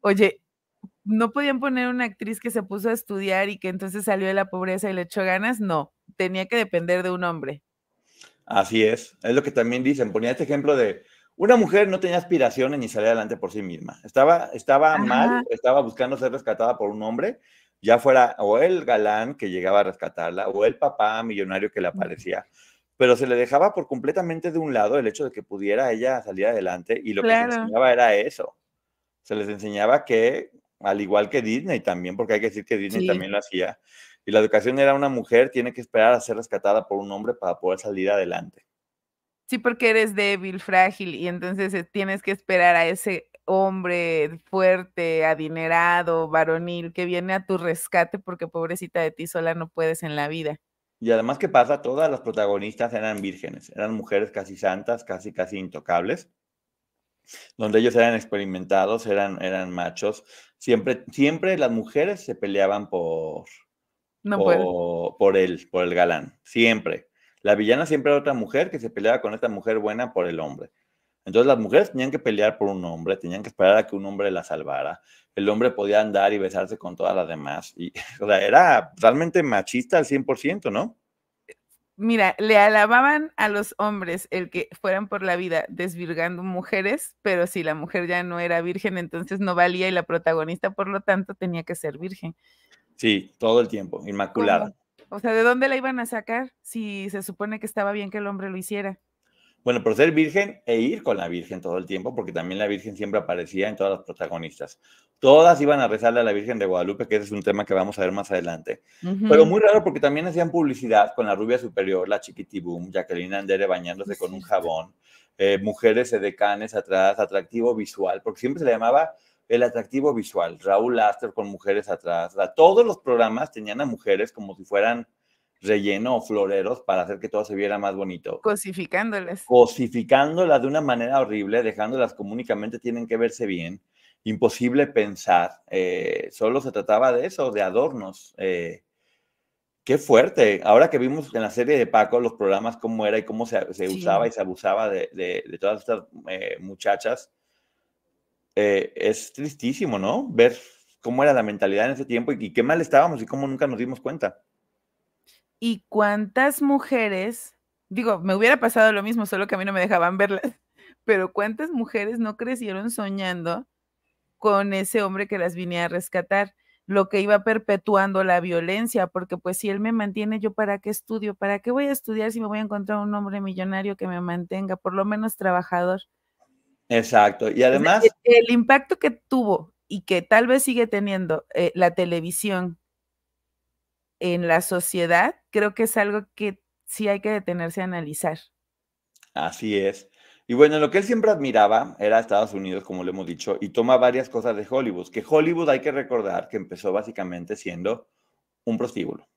Oye, ¿no podían poner una actriz que se puso a estudiar y que entonces salió de la pobreza y le echó ganas? No, tenía que depender de un hombre. Así es lo que también dicen. Ponía este ejemplo de Una mujer no tenía aspiraciones ni salía adelante por sí misma. Estaba mal, Ajá. estaba buscando ser rescatada por un hombre, ya fuera o el galán que llegaba a rescatarla o el papá millonario que le aparecía, pero se le dejaba por completamente de un lado el hecho de que pudiera ella salir adelante y lo que se Claro. enseñaba era eso. Se les enseñaba que, al igual que Disney también, porque hay que decir que Disney Sí. también lo hacía, y la educación era una mujer tiene que esperar a ser rescatada por un hombre para poder salir adelante. Sí, porque eres débil, frágil, y entonces, tienes que esperar a ese hombre fuerte, adinerado, varonil, que viene a tu rescate, porque pobrecita de ti, sola no puedes en la vida. Y además, ¿qué pasa? Todas las protagonistas eran vírgenes, eran mujeres casi santas, casi, casi intocables, donde ellos eran experimentados, eran machos. Siempre las mujeres se peleaban No puedo. por el galán, siempre. La villana siempre era otra mujer que se peleaba con esta mujer buena por el hombre. Entonces las mujeres tenían que pelear por un hombre, tenían que esperar a que un hombre la salvara. El hombre podía andar y besarse con todas las demás. Y, o sea, era realmente machista al 100%, ¿no? Mira, le alababan a los hombres el que fueran por la vida desvirgando mujeres, pero si la mujer ya no era virgen, entonces no valía y la protagonista, por lo tanto, tenía que ser virgen. Sí, todo el tiempo, inmaculada. ¿Cómo? O sea, ¿de dónde la iban a sacar si se supone que estaba bien que el hombre lo hiciera? Bueno, por ser virgen e ir con la Virgen todo el tiempo, porque también la Virgen siempre aparecía en todas las protagonistas. Todas iban a rezarle a la Virgen de Guadalupe, que ese es un tema que vamos a ver más adelante. Pero Ujú. muy raro porque también hacían publicidad con la rubia superior, la Chiquitibum, Jacqueline Andere Sí, bañándose es con un cierto. jabón, mujeres edecanes atrás, atractivo visual, porque siempre se le llamaba el atractivo visual, Raúl Lastre con mujeres atrás. O sea, todos los programas tenían a mujeres como si fueran relleno o floreros para hacer que todo se viera más bonito, Cosificándolas. cosificándolas de una manera horrible, dejándolas como únicamente tienen que verse bien, imposible pensar, solo se trataba de eso, de adornos. Qué fuerte. Ahora que vimos en la serie de Paco los programas, cómo era y cómo se usaba Sí. y se abusaba de todas estas muchachas, es tristísimo, ¿no? Ver cómo era la mentalidad en ese tiempo y qué mal estábamos y cómo nunca nos dimos cuenta. ¿Y cuántas mujeres? Digo, me hubiera pasado lo mismo, solo que a mí no me dejaban verlas, pero ¿cuántas mujeres no crecieron soñando con ese hombre que las venía a rescatar? Lo que iba perpetuando la violencia, porque, pues, si él me mantiene, ¿yo para qué estudio? ¿Para qué voy a estudiar si me voy a encontrar un hombre millonario que me mantenga, por lo menos trabajador? Exacto. Y O sea, además, el impacto que tuvo y que tal vez sigue teniendo, la televisión en la sociedad, creo que es algo que sí hay que detenerse a analizar. así es. Y bueno, lo que él siempre admiraba era Estados Unidos, como le hemos dicho, y toma varias cosas de Hollywood, que Hollywood hay que recordar que empezó básicamente siendo un prostíbulo.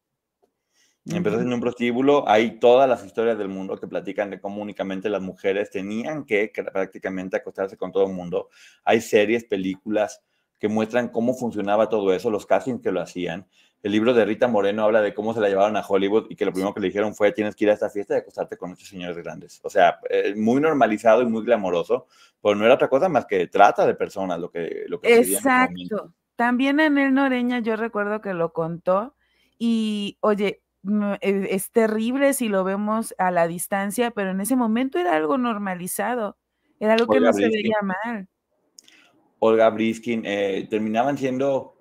Empezó Ujú. siendo un prostíbulo, hay todas las historias del mundo que platican de cómo únicamente las mujeres tenían que prácticamente acostarse con todo el mundo. Hay series, películas que muestran cómo funcionaba todo eso, los castings que lo hacían. El libro de Rita Moreno habla de cómo se la llevaron a Hollywood y que lo primero que le dijeron fue tienes que ir a esta fiesta y acostarte con estos señores grandes. O sea, muy normalizado y muy glamoroso, pero no era otra cosa más que trata de personas lo que se vivía en ese momento. Exacto. También Anel Noreña, yo recuerdo que lo contó y, oye, es terrible si lo vemos a la distancia, pero en ese momento era algo normalizado, era algo que Olga no se Briskin, veía mal. Olga Briskin, terminaban siendo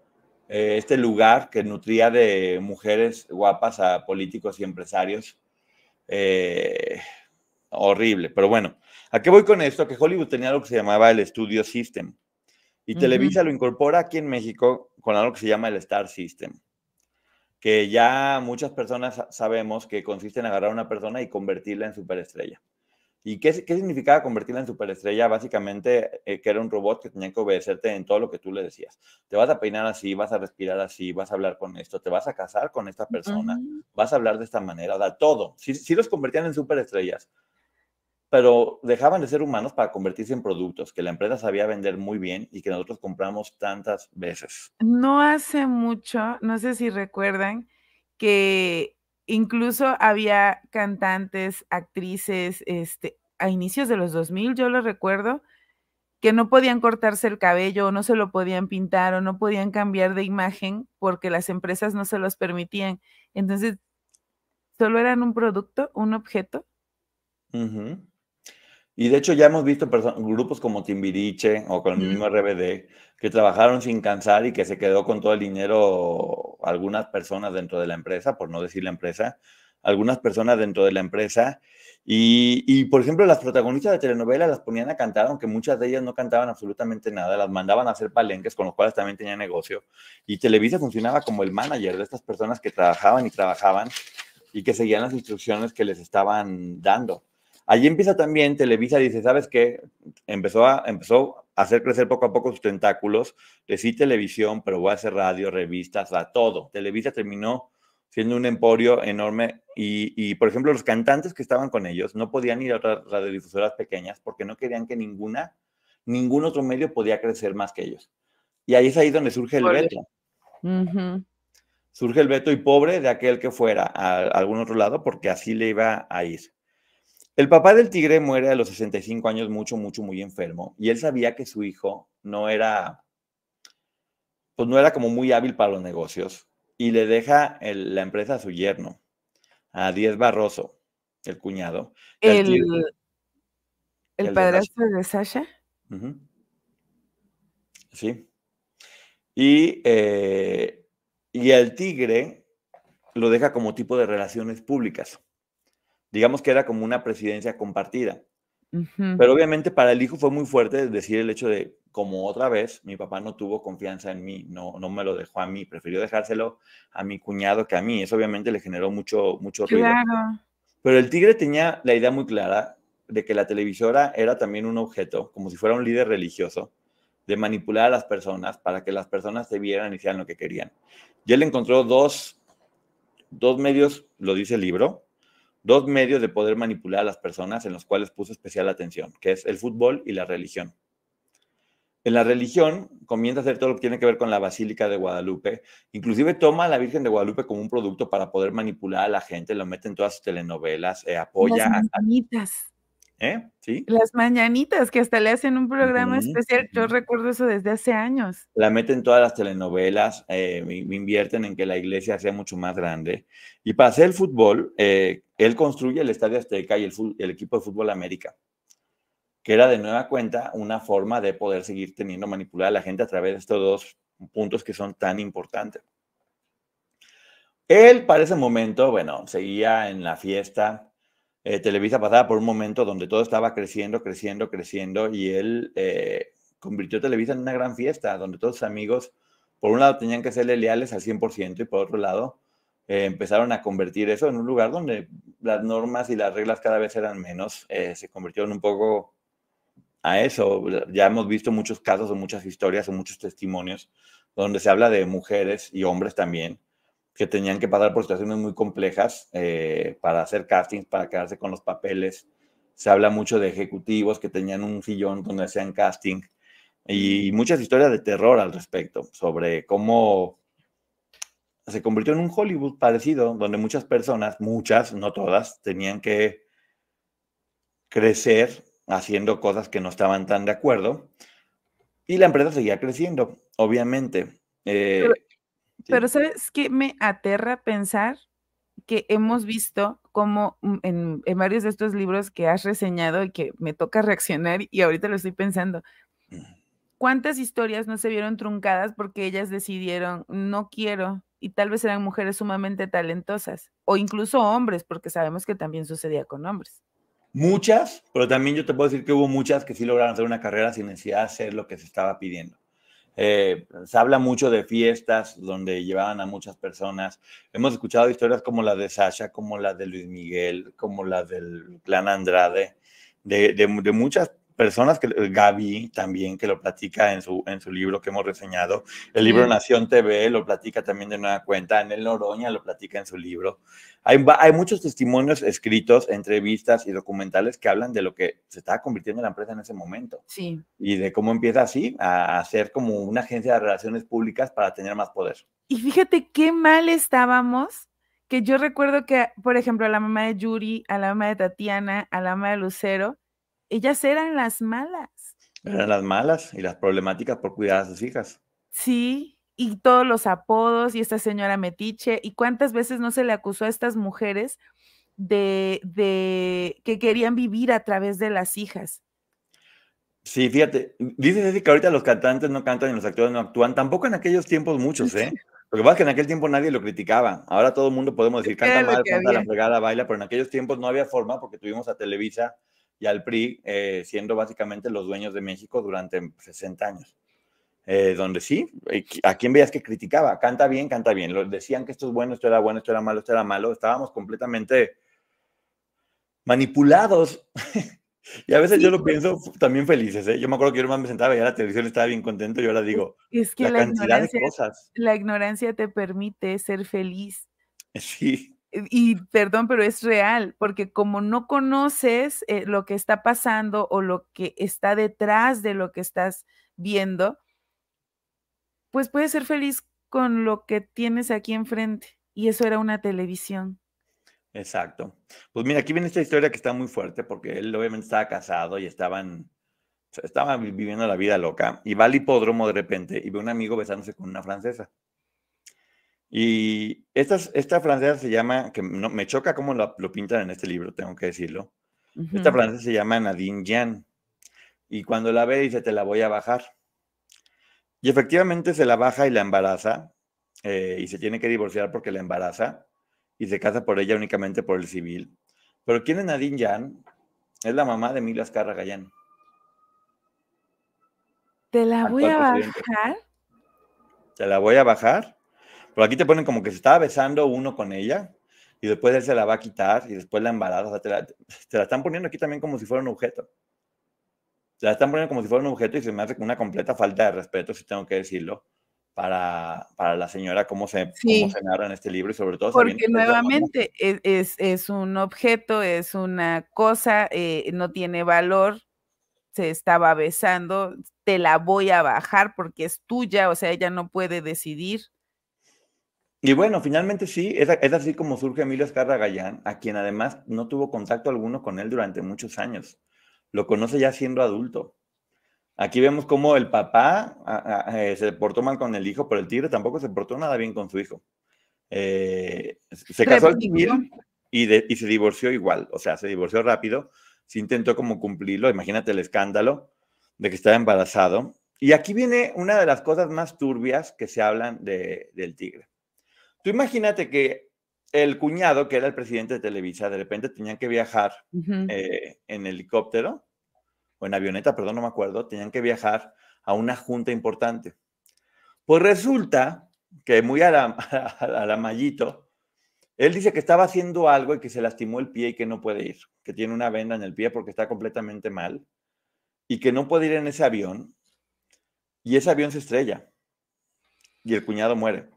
este lugar que nutría de mujeres guapas a políticos y empresarios. Eh, horrible, pero bueno, ¿a qué voy con esto? Que Hollywood tenía algo que se llamaba el Studio System y Ujú. Televisa lo incorpora aquí en México con algo que se llama el Star System, que ya muchas personas sabemos que consiste en agarrar a una persona y convertirla en superestrella. ¿Y qué significaba convertirla en superestrella? Básicamente, que era un robot que tenía que obedecerte en todo lo que tú le decías. Te vas a peinar así, vas a respirar así, vas a hablar con esto, te vas a casar con esta persona, Ujú. vas a hablar de esta manera, o sea, todo. Sí, sí los convertían en superestrellas, pero dejaban de ser humanos para convertirse en productos que la empresa sabía vender muy bien y que nosotros compramos tantas veces. No hace mucho, no sé si recuerdan, que incluso había cantantes, actrices, a inicios de los 2000, yo lo recuerdo, que no podían cortarse el cabello, o no se lo podían pintar, o no podían cambiar de imagen, porque las empresas no se los permitían. Entonces, solo eran un producto, un objeto. Ujú. Y de hecho ya hemos visto grupos como Timbiriche o con el mismo RBD que trabajaron sin cansar y que se quedó con todo el dinero algunas personas dentro de la empresa, por no decir la empresa, algunas personas dentro de la empresa. Y, por ejemplo, las protagonistas de telenovelas las ponían a cantar, aunque muchas de ellas no cantaban absolutamente nada, las mandaban a hacer palenques, con los cuales también tenían negocio. Y Televisa funcionaba como el manager de estas personas que trabajaban y trabajaban y que seguían las instrucciones que les estaban dando. Allí empieza también Televisa, dice, ¿sabes qué? Empezó a hacer crecer poco a poco sus tentáculos, de sí televisión, pero voy a hacer radio, revistas, a todo. Televisa terminó siendo un emporio enorme y, por ejemplo, los cantantes que estaban con ellos no podían ir a otras radiodifusoras pequeñas porque no querían que ningún otro medio podía crecer más que ellos. Y ahí es ahí donde surge el veto. Surge el veto y pobre de aquel que fuera a algún otro lado porque así le iba a ir. El papá del tigre muere a los 65 años, muy enfermo, y él sabía que su hijo no era como muy hábil para los negocios, y le deja la empresa a su yerno, a Díez Barroso, el cuñado. ¿El de padrastro de Sasha? Sí. Y el tigre lo deja como tipo de relaciones públicas. Digamos que era como una presidencia compartida. Pero obviamente para el hijo fue muy fuerte decir el hecho de, como otra vez, mi papá no tuvo confianza en mí, no me lo dejó a mí, prefirió dejárselo a mi cuñado que a mí. Eso obviamente le generó mucho ruido. Claro. Pero el tigre tenía la idea muy clara de que la televisora era también un objeto, como si fuera un líder religioso, de manipular a las personas para que las personas se vieran y hicieran lo que querían. Y él encontró dos medios, lo dice el libro, dos medios de poder manipular a las personas en los cuales puso especial atención, que es el fútbol y la religión. En la religión comienza a hacer todo lo que tiene que ver con la Basílica de Guadalupe, inclusive toma a la Virgen de Guadalupe como un producto para poder manipular a la gente, lo mete en todas sus telenovelas, apoya... Las mañanitas. ¿Sí? Las mañanitas, que hasta le hacen un programa especial, yo recuerdo eso desde hace años. La meten en todas las telenovelas, invierten en que la iglesia sea mucho más grande. Y para hacer el fútbol, él construye el Estadio Azteca y el equipo de fútbol América, que era de nueva cuenta una forma de poder seguir teniendo manipulada a la gente a través de estos dos puntos que son tan importantes. Él, para ese momento, bueno, seguía en la fiesta. Televisa pasaba por un momento donde todo estaba creciendo, y él convirtió Televisa en una gran fiesta, donde todos sus amigos, por un lado, tenían que serle leales al 100%, y por otro lado, empezaron a convertir eso en un lugar donde las normas y las reglas cada vez eran menos. Se convirtieron un poco a eso. Ya hemos visto muchos casos o muchas historias o muchos testimonios donde se habla de mujeres y hombres también que tenían que pasar por situaciones muy complejas para hacer castings, para quedarse con los papeles. Se habla mucho de ejecutivos que tenían un sillón donde hacían casting y muchas historias de terror al respecto, sobre cómo se convirtió en un Hollywood parecido, donde muchas personas, no todas, tenían que crecer haciendo cosas que no estaban tan de acuerdo, y la empresa seguía creciendo, obviamente. Pero ¿sabes qué me aterra pensar? Que hemos visto como en varios de estos libros que has reseñado y que me toca reaccionar, y ahorita lo estoy pensando. ¿Cuántas historias no se vieron truncadas porque ellas decidieron, no quiero, y tal vez eran mujeres sumamente talentosas, o incluso hombres, porque sabemos que también sucedía con hombres? Muchas, pero también yo te puedo decir que hubo muchas que sí lograron hacer una carrera sin necesidad de hacer lo que se estaba pidiendo. Se habla mucho de fiestas donde llevaban a muchas personas. Hemos escuchado historias como la de Sasha, como la de Luis Miguel, como la del Clan Andrade, de muchas personas, Gaby también, que lo platica en su libro que hemos reseñado. El libro Nación TV lo platica también de nueva cuenta. Anel Noroña lo platica en su libro. Hay muchos testimonios escritos, entrevistas y documentales que hablan de lo que se estaba convirtiendo en la empresa en ese momento. Sí. Y de cómo empieza así a ser como una agencia de relaciones públicas para tener más poder. Y fíjate qué mal estábamos, que yo recuerdo que, por ejemplo, a la mamá de Yuri, a la mamá de Tatiana, a la mamá de Lucero, ellas eran las malas. Eran las malas y las problemáticas por cuidar a sus hijas. Sí, y todos los apodos y esta señora metiche, y cuántas veces no se le acusó a estas mujeres de que querían vivir a través de las hijas. Sí, fíjate, dices así que ahorita los cantantes no cantan y los actores no actúan, tampoco en aquellos tiempos muchos, ¿eh? Lo que pasa es que en aquel tiempo nadie lo criticaba. Ahora todo el mundo podemos decir, canta Era lo mal, que canta había. la fregada, baila, pero en aquellos tiempos no había forma porque tuvimos a Televisa y al PRI siendo básicamente los dueños de México durante 60 años. Donde sí, ¿a quién veías que criticaba? Canta bien, canta bien. Decían que esto es bueno, esto era bueno, esto era malo, esto era malo. Estábamos completamente manipulados. Y a veces Sí, yo lo pienso también felices, ¿eh? Yo me acuerdo que yo nomás me sentaba, veía la televisión, estaba bien contento y ahora digo, es que la cantidad de cosas. la ignorancia te permite ser feliz. Sí, Y perdón, pero es real, porque como no conoces lo que está pasando o lo que está detrás de lo que estás viendo, pues puedes ser feliz con lo que tienes aquí enfrente. Y eso era una televisión. exacto. Pues mira, aquí viene esta historia que está muy fuerte porque él obviamente estaba casado y estaban viviendo la vida loca y va al hipódromo de repente y ve a un amigo besándose con una francesa. Y esta francesa se llama, que no, me choca cómo lo pintan en este libro, tengo que decirlo. Esta Ujú. francesa se llama Nadine Jean y cuando la ve dice, te la voy a bajar. Y efectivamente se la baja y la embaraza y se tiene que divorciar porque la embaraza y se casa por ella únicamente por el civil. Pero ¿quién es Nadine Jean? Es la mamá de Emilio Azcárraga Gallán, Te la voy actual a presidente. bajar. Te la voy a bajar. Pero aquí te ponen como que se estaba besando uno con ella y después él se la va a quitar y después la embaraza. O sea, te la están poniendo aquí también como si fuera un objeto. Te la están poniendo como si fuera un objeto y se me hace una completa falta de respeto, si tengo que decirlo, para la señora, cómo Sí, se narra en este libro y sobre todo sabiendo porque que es la mamá. nuevamente es un objeto, es una cosa, no tiene valor, se estaba besando, te la voy a bajar porque es tuya, o sea, ella no puede decidir. Y bueno, finalmente sí, es así como surge Emilio Azcárraga Gallán, a quien además no tuvo contacto alguno con él durante muchos años. Lo conoce ya siendo adulto. Aquí vemos cómo el papá se portó mal con el hijo, pero el tigre tampoco se portó nada bien con su hijo. Se casó al Replicó. civil y se divorció igual, o sea, se divorció rápido, se intentó como cumplirlo, imagínate el escándalo de que estaba embarazado. Y aquí viene una de las cosas más turbias que se hablan del tigre. Tú imagínate que el cuñado, que era el presidente de Televisa, de repente tenían que viajar Ujú. en helicóptero o en avioneta, perdón, no me acuerdo, tenían que viajar a una junta importante. Pues resulta que muy a la Mayito, él dice que estaba haciendo algo y que se lastimó el pie y que no puede ir, que tiene una venda en el pie porque está completamente mal y que no puede ir en ese avión y ese avión se estrella y el cuñado muere.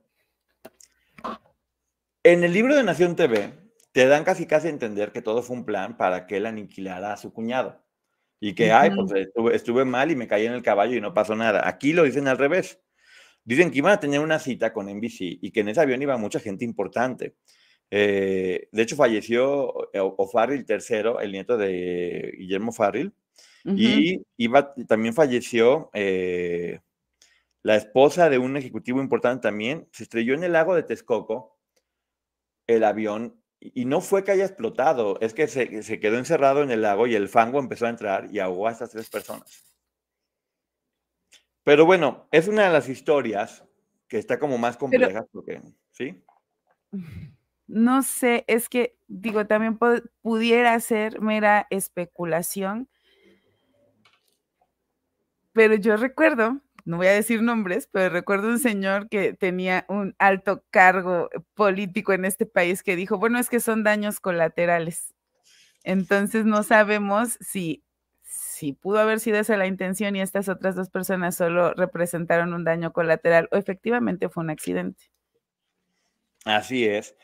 En el libro de Nación TV te dan casi a entender que todo fue un plan para que él aniquilara a su cuñado y que, ay, pues Ujú. estuve mal y me caí en el caballo y no pasó nada. Aquí lo dicen al revés. Dicen que iban a tener una cita con NBC y que en ese avión iba mucha gente importante. De hecho, falleció O'Farrill III, el nieto de Guillermo Farrell, Ujú. y también falleció la esposa de un ejecutivo importante también. Se estrelló en el lago de Texcoco el avión y no fue que haya explotado, es que se quedó encerrado en el lago y el fango empezó a entrar y ahogó a estas 3 personas. Pero bueno, es una de las historias que está como más Pero compleja porque, ¿sí? no sé, es que digo, también pudiera ser mera especulación, pero yo recuerdo, no voy a decir nombres, pero recuerdo un señor que tenía un alto cargo político en este país que dijo: "Bueno, es que son daños colaterales". Entonces, no sabemos si pudo haber sido esa la intención y estas otras 2 personas solo representaron un daño colateral o efectivamente fue un accidente. Así es.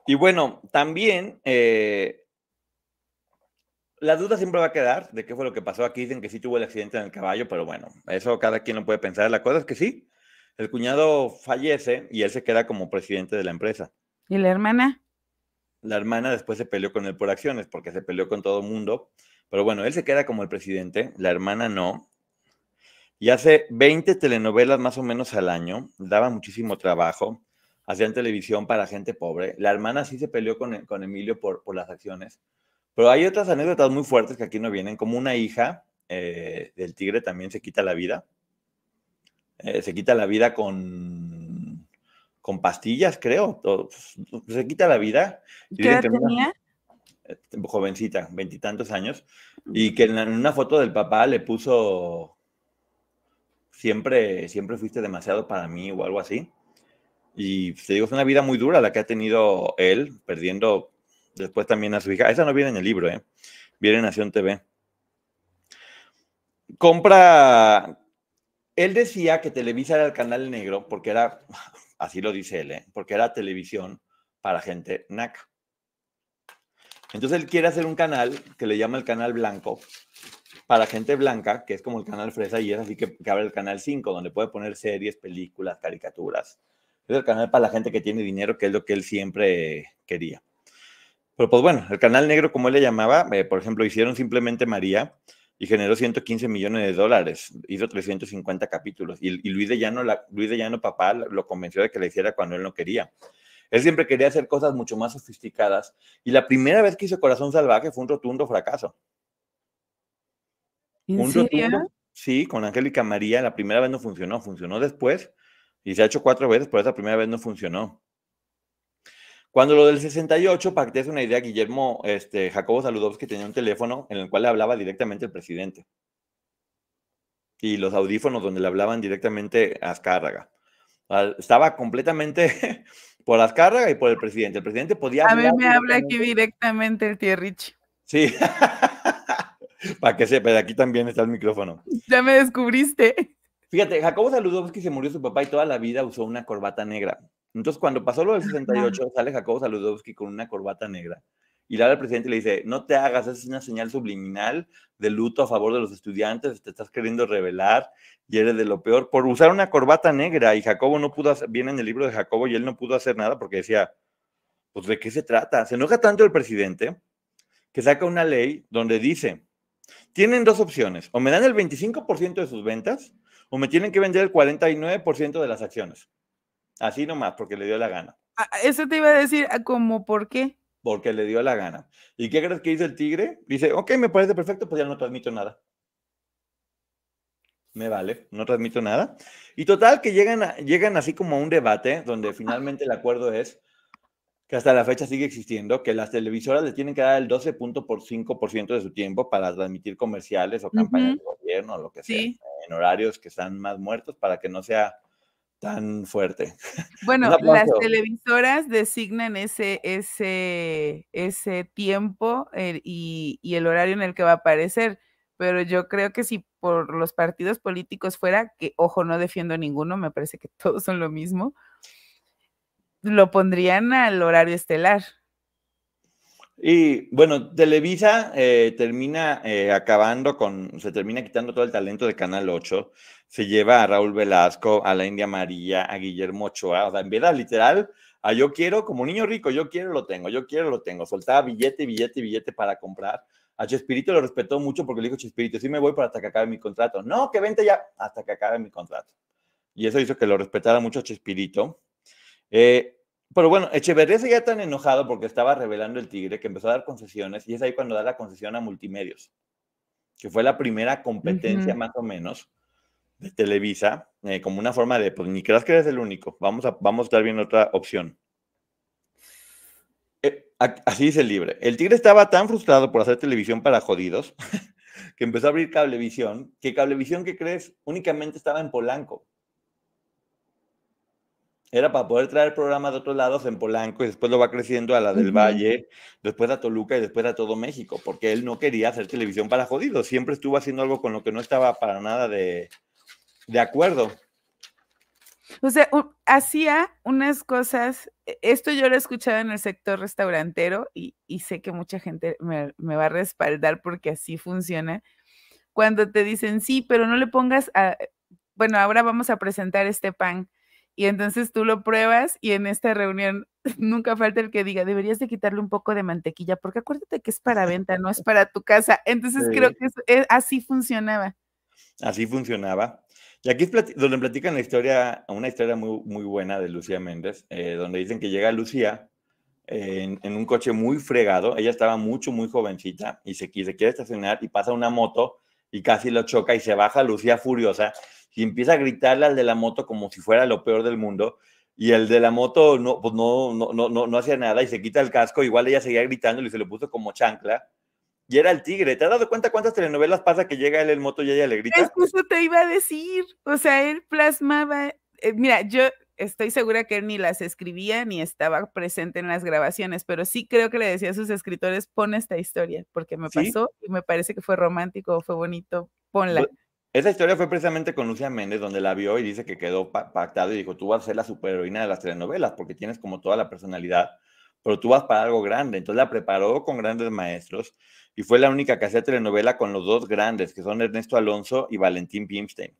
Y bueno, también la duda siempre va a quedar de qué fue lo que pasó. Aquí dicen que sí tuvo el accidente en el caballo, pero bueno, eso cada quien lo puede pensar. La cosa es que sí, el cuñado fallece y él se queda como presidente de la empresa. ¿Y la hermana? La hermana después se peleó con él por acciones, porque se peleó con todo el mundo. Pero bueno, él se queda como el presidente, la hermana no. Y hace 20 telenovelas más o menos al año, daba muchísimo trabajo. hacían televisión para gente pobre. La hermana sí se peleó con Emilio por las acciones. Pero hay otras anécdotas muy fuertes que aquí no vienen, como una hija del Tigre también se quita la vida. Se quita la vida con pastillas, creo. Se quita la vida. ¿Qué edad tenía? Jovencita, 20 y tantos años. Y que en una foto del papá le puso siempre fuiste demasiado para mí o algo así. Y te digo, es una vida muy dura la que ha tenido él, perdiendo después también a su hija. Esa no viene en el libro, viene en Nación TV. Él decía que Televisa era el canal negro porque era, así lo dice él, porque era televisión para gente naca. Entonces él quiere hacer un canal que le llama el canal blanco, para gente blanca, que es como el canal fresa, y es así que abre el canal 5, donde puede poner series, películas, caricaturas. Es el canal para la gente que tiene dinero, que es lo que él siempre quería. Pero pues bueno, el canal negro, como él le llamaba, por ejemplo, hicieron Simplemente María y generó $115 millones. Hizo 350 capítulos. Y Luis de Llano, papá, lo convenció de que le hiciera cuando él no quería. Él siempre quería hacer cosas mucho más sofisticadas. Y la primera vez que hizo Corazón Salvaje fue un rotundo fracaso. ¿En serio? Sí, con Angélica María, la primera vez no funcionó, funcionó después y se ha hecho 4 veces, pero esa primera vez no funcionó. Cuando lo del 68, para que te des una idea, Jacobo Saludowski tenía un teléfono en el cual le hablaba directamente el presidente. Y los audífonos donde le hablaban directamente a Azcárraga. Estaba completamente por Azcárraga y por el presidente. El presidente podía hablar. A mí me habla aquí directamente el tío Richie. Sí. Para que sepa, de aquí también está el micrófono. Ya me descubriste. Fíjate, Jacobo Saludowski se murió su papá y toda la vida usó una corbata negra. Entonces, cuando pasó lo del 68, sale Jacobo Saludowski con una corbata negra y le habla al presidente y le dice, no te hagas, es una señal subliminal de luto a favor de los estudiantes, te estás queriendo rebelar y eres de lo peor por usar una corbata negra. Y Jacobo no pudo hacer, viene en el libro de Jacobo y él no pudo hacer nada porque decía, pues ¿de qué se trata? Se enoja tanto el presidente que saca una ley donde dice, tienen 2 opciones, o me dan el 25% de sus ventas o me tienen que vender el 49% de las acciones. Así nomás, porque le dio la gana. Eso te iba a decir, ¿cómo por qué? Porque le dio la gana. ¿Y qué crees que dice el Tigre? Dice, ok, me parece perfecto, pues ya no transmito nada. Me vale, no transmito nada. Y total, que llegan así como a un debate donde finalmente el acuerdo es que hasta la fecha sigue existiendo, que las televisoras le tienen que dar el 12.5% de su tiempo para transmitir comerciales o campañas de gobierno o lo que sea, en horarios que están más muertos para que no sea tan fuerte. Bueno, las televisoras designan ese tiempo y el horario en el que va a aparecer, pero yo creo que si por los partidos políticos fuera, que ojo, no defiendo ninguno, me parece que todos son lo mismo, lo pondrían al horario estelar. Y bueno, Televisa termina se termina quitando todo el talento de Canal 8, se lleva a Raúl Velasco, a la India María, a Guillermo Ochoa, o sea, en verdad, literal, a yo quiero, como niño rico, yo quiero, lo tengo, soltaba billete para comprar. A Chespirito lo respetó mucho porque le dijo, Chespirito, sí me voy para hasta que acabe mi contrato. No, que vente ya, hasta que acabe mi contrato. Y eso hizo que lo respetara mucho a Chespirito. Pero bueno, Echeverría seguía tan enojado porque estaba revelando el Tigre que empezó a dar concesiones y es ahí cuando da la concesión a Multimedios, que fue la primera competencia más o menos de Televisa, como una forma de, pues ni creas que eres el único, vamos a estar viendo otra opción. Así dice el Libre. El Tigre estaba tan frustrado por hacer televisión para jodidos que empezó a abrir Cablevisión, ¿qué crees? Únicamente estaba en Polanco. Era para poder traer programas de otros lados en Polanco y después lo va creciendo a la del Valle, después a Toluca y después a todo México, porque él no quería hacer televisión para jodidos, siempre estuvo haciendo algo con lo que no estaba para nada de acuerdo. O sea, hacía unas cosas, esto yo lo he escuchado en el sector restaurantero y sé que mucha gente me va a respaldar porque así funciona. Cuando te dicen, sí, pero no le pongas, bueno, ahora vamos a presentar este pan. Y entonces tú lo pruebas y en esta reunión nunca falta el que diga, deberías de quitarle un poco de mantequilla, porque acuérdate que es para venta, no es para tu casa. Entonces creo que así funcionaba. Así funcionaba. Y aquí es donde platican la historia, una historia muy, muy buena de Lucía Méndez, donde dicen que llega Lucía en un coche muy fregado. Ella estaba muy jovencita y se quiere estacionar y pasa una moto y casi lo choca y se baja Lucía furiosa y empieza a gritarle al de la moto como si fuera lo peor del mundo. Y el de la moto no hacía nada y se quita el casco. Igual ella seguía gritando y se lo puso como chancla. Y era el tigre. ¿Te has dado cuenta cuántas telenovelas pasa que llega él en moto y ella le grita? Es que eso te iba a decir. O sea, él plasmaba. Mira, yo estoy segura que él ni las escribía ni estaba presente en las grabaciones, pero sí creo que le decía a sus escritores: pon esta historia, porque me Sí. pasó y me parece que fue romántico, fue bonito, ponla. Esa historia fue precisamente con Lucía Méndez, donde la vio y dice que quedó pactado y dijo, tú vas a ser la superheroína de las telenovelas porque tienes como toda la personalidad, pero tú vas para algo grande. Entonces la preparó con grandes maestros y fue la única que hacía telenovela con los dos grandes, que son Ernesto Alonso y Valentín Pimstein.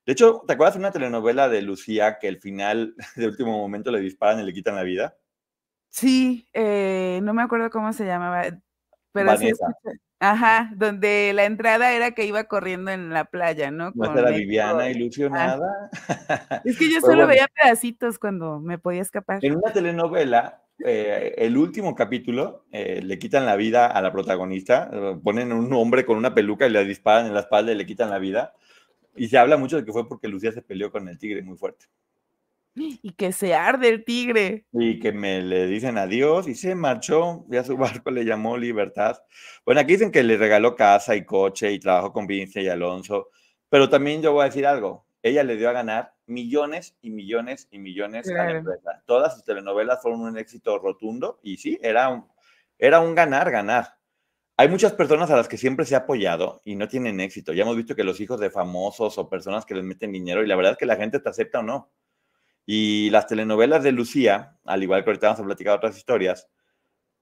De hecho, ¿te acuerdas de una telenovela de Lucía que al final, de último momento, le disparan y le quitan la vida? Sí, no me acuerdo cómo se llamaba, pero sí Vanessa. escuché. Ajá, donde la entrada era que iba corriendo en la playa, ¿no? No era Con Viviana ah, ilusionada. es que yo Pero solo bueno, veía pedacitos cuando me podía escapar. en una telenovela, el último capítulo, le quitan la vida a la protagonista, ponen un hombre con una peluca y le disparan en la espalda y le quitan la vida. Y se habla mucho de que fue porque Lucía se peleó con el tigre muy fuerte. Y que se arde el tigre. Y que le dicen adiós y se marchó, ya su barco le llamó Libertad. Bueno, aquí dicen que le regaló casa y coche y trabajó con Vince y Alonso, pero también yo voy a decir algo, ella le dio a ganar millones y millones y millones a la Claro. empresa. Todas sus telenovelas fueron un éxito rotundo y sí, era un ganar, ganar. Hay muchas personas a las que siempre se ha apoyado y no tienen éxito. Ya hemos visto que los hijos de famosos o personas que les meten dinero y la verdad es que la gente te acepta o no. Y las telenovelas de Lucía, al igual que ahorita vamos a platicar otras historias,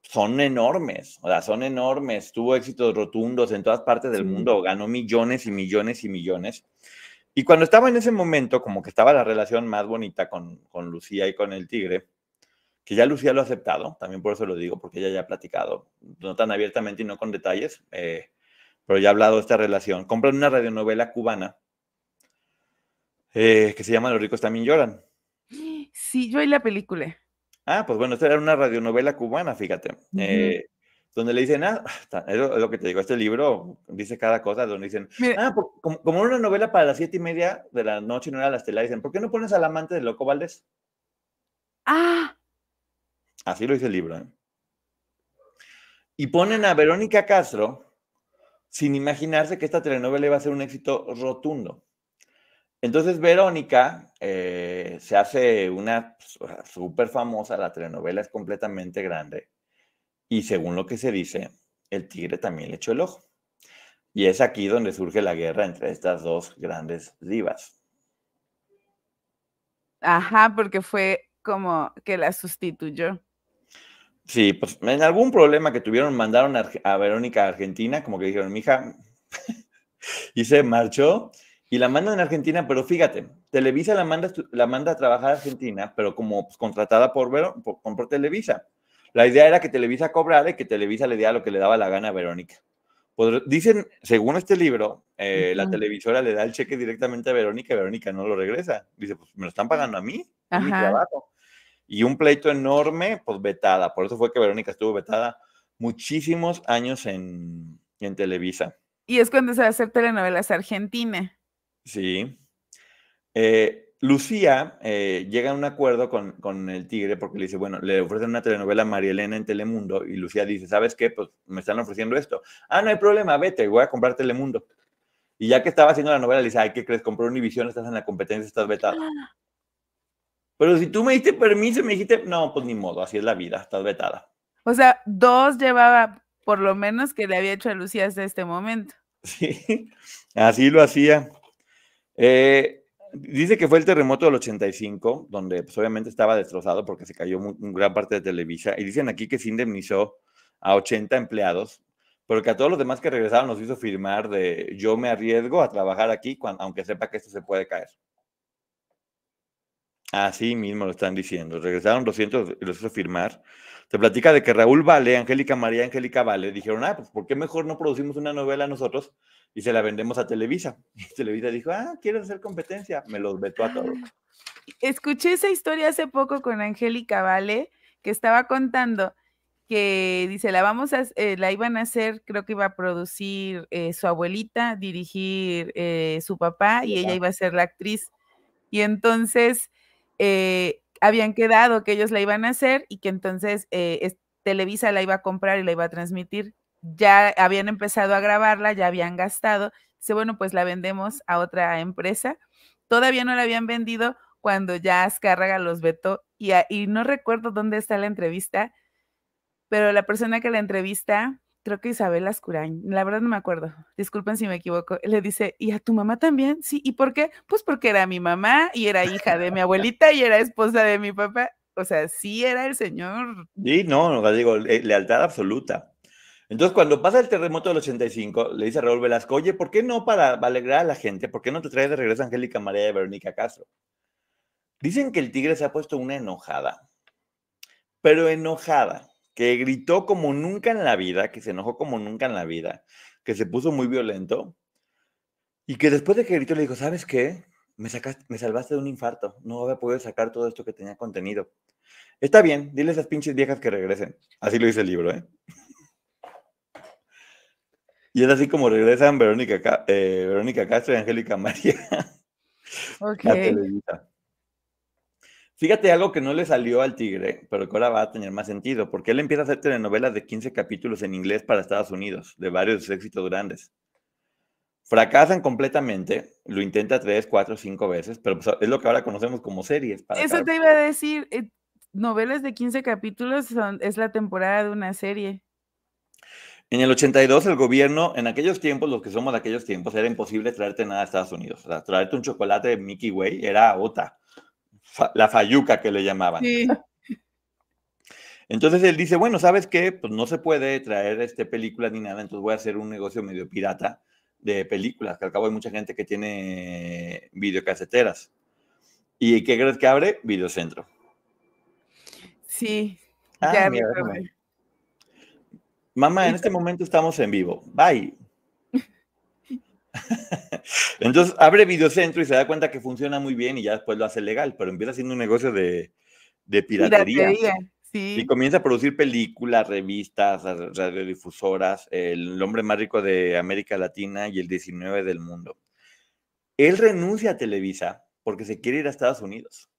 son enormes, o sea, son enormes. Tuvo éxitos rotundos en todas partes del Sí. mundo, ganó millones y millones y millones. Y cuando estaba en ese momento, como que estaba la relación más bonita con Lucía y con el tigre, que ya Lucía lo ha aceptado, también por eso lo digo, porque ella ya ha platicado, no tan abiertamente y no con detalles, pero ya ha hablado de esta relación. Compran una radionovela cubana que se llama Los ricos también lloran. Sí, yo vi la película. Ah, pues bueno, esta era una radionovela cubana, fíjate, Ujú. donde le dicen, es lo que te digo, este libro dice cada cosa, donde dicen, Mira, como una novela para las 7:30 de la noche, no era la estelar, dicen, ¿por qué no pones al amante de Loco Valdés? ah, Así lo dice el libro, ¿eh? Y ponen a Verónica Castro sin imaginarse que esta telenovela iba a ser un éxito rotundo. Entonces Verónica se hace una súper famosa, la telenovela es completamente grande, y según lo que se dice, el tigre también le echó el ojo. Y es aquí donde surge la guerra entre estas dos grandes divas. ajá, porque fue como que la sustituyó. Sí, pues en algún problema que tuvieron, mandaron a Verónica a Argentina, como que dijeron, mija, y se marchó, y la mandan a Argentina, pero fíjate, Televisa la manda a trabajar a Argentina, pero como pues, contratada por Televisa. La idea era que Televisa cobrara y que Televisa le diera lo que le daba la gana a Verónica. Pues dicen, según este libro, la Ujú. televisora le da el cheque directamente a Verónica y Verónica no lo regresa. Dice, pues me lo están pagando a mí, es mi Ajá. trabajo. Y un pleito enorme, pues vetada. Por eso fue que Verónica estuvo vetada muchísimos años en Televisa. Y es cuando se hace telenovelas argentina. Sí. Lucía llega a un acuerdo con el Tigre porque le dice, bueno, le ofrecen una telenovela a María Elena en Telemundo y Lucía dice, ¿sabes qué? Pues me están ofreciendo esto. Ah, no hay problema, vete, voy a comprar Telemundo. Y ya que estaba haciendo la novela, le dice, ay, ¿qué crees? Compré Univision, estás en la competencia, estás vetada. Pero si tú me diste permiso y me dijiste, no, pues ni modo, así es la vida, estás vetada. O sea, 2 llevaba por lo menos que le había hecho a Lucía hasta este momento. Sí, así lo hacía. Dice que fue el terremoto del 85, donde pues, obviamente estaba destrozado porque se cayó gran parte de Televisa. Y dicen aquí que se indemnizó a 80 empleados, pero que a todos los demás que regresaron nos hizo firmar de yo me arriesgo a trabajar aquí, aunque sepa que esto se puede caer. Así mismo lo están diciendo. Regresaron 200 y los hizo firmar. Te platica de que Raúl Vale, Angélica María, Angélica Vale, dijeron, pues ¿por qué mejor no producimos una novela nosotros y se la vendemos a Televisa. Y Televisa dijo, ¿quieres hacer competencia? Me los vetó a todos. Escuché esa historia hace poco con Angélica Vale, que estaba contando que dice, la iban a hacer, creo que iba a producir su abuelita, dirigir su papá, y ella iba a ser la actriz. Y entonces habían quedado que ellos la iban a hacer y que entonces Televisa la iba a comprar y la iba a transmitir. Ya habían empezado a grabarla, ya habían gastado. Dice, bueno, pues la vendemos a otra empresa. Todavía no la habían vendido cuando ya Azcárraga los vetó y no recuerdo dónde está la entrevista, pero la persona que la entrevista, creo que Isabel Ascurain, la verdad no me acuerdo, disculpen si me equivoco, le dice, ¿y a tu mamá también? Sí, ¿y por qué? Pues porque era mi mamá y era hija de mi abuelita y era esposa de mi papá. O sea, sí era el señor. Sí, no, digo, lealtad absoluta. Entonces, cuando pasa el terremoto del 85, le dice a Raúl Velasco, oye, ¿por qué no para alegrar a la gente? ¿Por qué no te traes de regreso a Angélica María y Verónica Castro? Dicen que el tigre se ha puesto una enojada, pero enojada, que gritó como nunca en la vida, que se enojó como nunca en la vida, que se puso muy violento y que después de que gritó le dijo, ¿sabes qué? Me salvaste de un infarto, no había podido sacar todo esto que tenía contenido. Está bien, dile a esas pinches viejas que regresen. Así lo dice el libro, ¿eh? Y es así como regresan Verónica Castro y Angélica María Ok. a Televisa. Fíjate algo que no le salió al tigre, pero que ahora va a tener más sentido, porque él empieza a hacer telenovelas de 15 capítulos en inglés para Estados Unidos, de varios éxitos grandes. Fracasan completamente, lo intenta 3, 4, 5 veces, pero pues es lo que ahora conocemos como series. Eso te iba a decir, novelas de 15 capítulos es la temporada de una serie. En el 82 el gobierno, en aquellos tiempos, los que somos de aquellos tiempos, era imposible traerte nada a Estados Unidos. O sea, traerte un chocolate de Mickey Way era la fayuca que le llamaban. Sí. Entonces él dice, bueno, ¿sabes qué? Pues no se puede traer películas ni nada, entonces voy a hacer un negocio medio pirata de películas, que al cabo hay mucha gente que tiene videocaseteras. ¿Y qué crees que abre? Videocentro. Sí, ya Mira, recordé. Mamá, en este momento estamos en vivo. Bye. Entonces abre Videocentro y se da cuenta que funciona muy bien y ya después lo hace legal, pero empieza siendo un negocio de piratería. Sí. Y comienza a producir películas, revistas, radiodifusoras, El hombre más rico de América Latina y el 19 del mundo. Él renuncia a Televisa porque se quiere ir a Estados Unidos.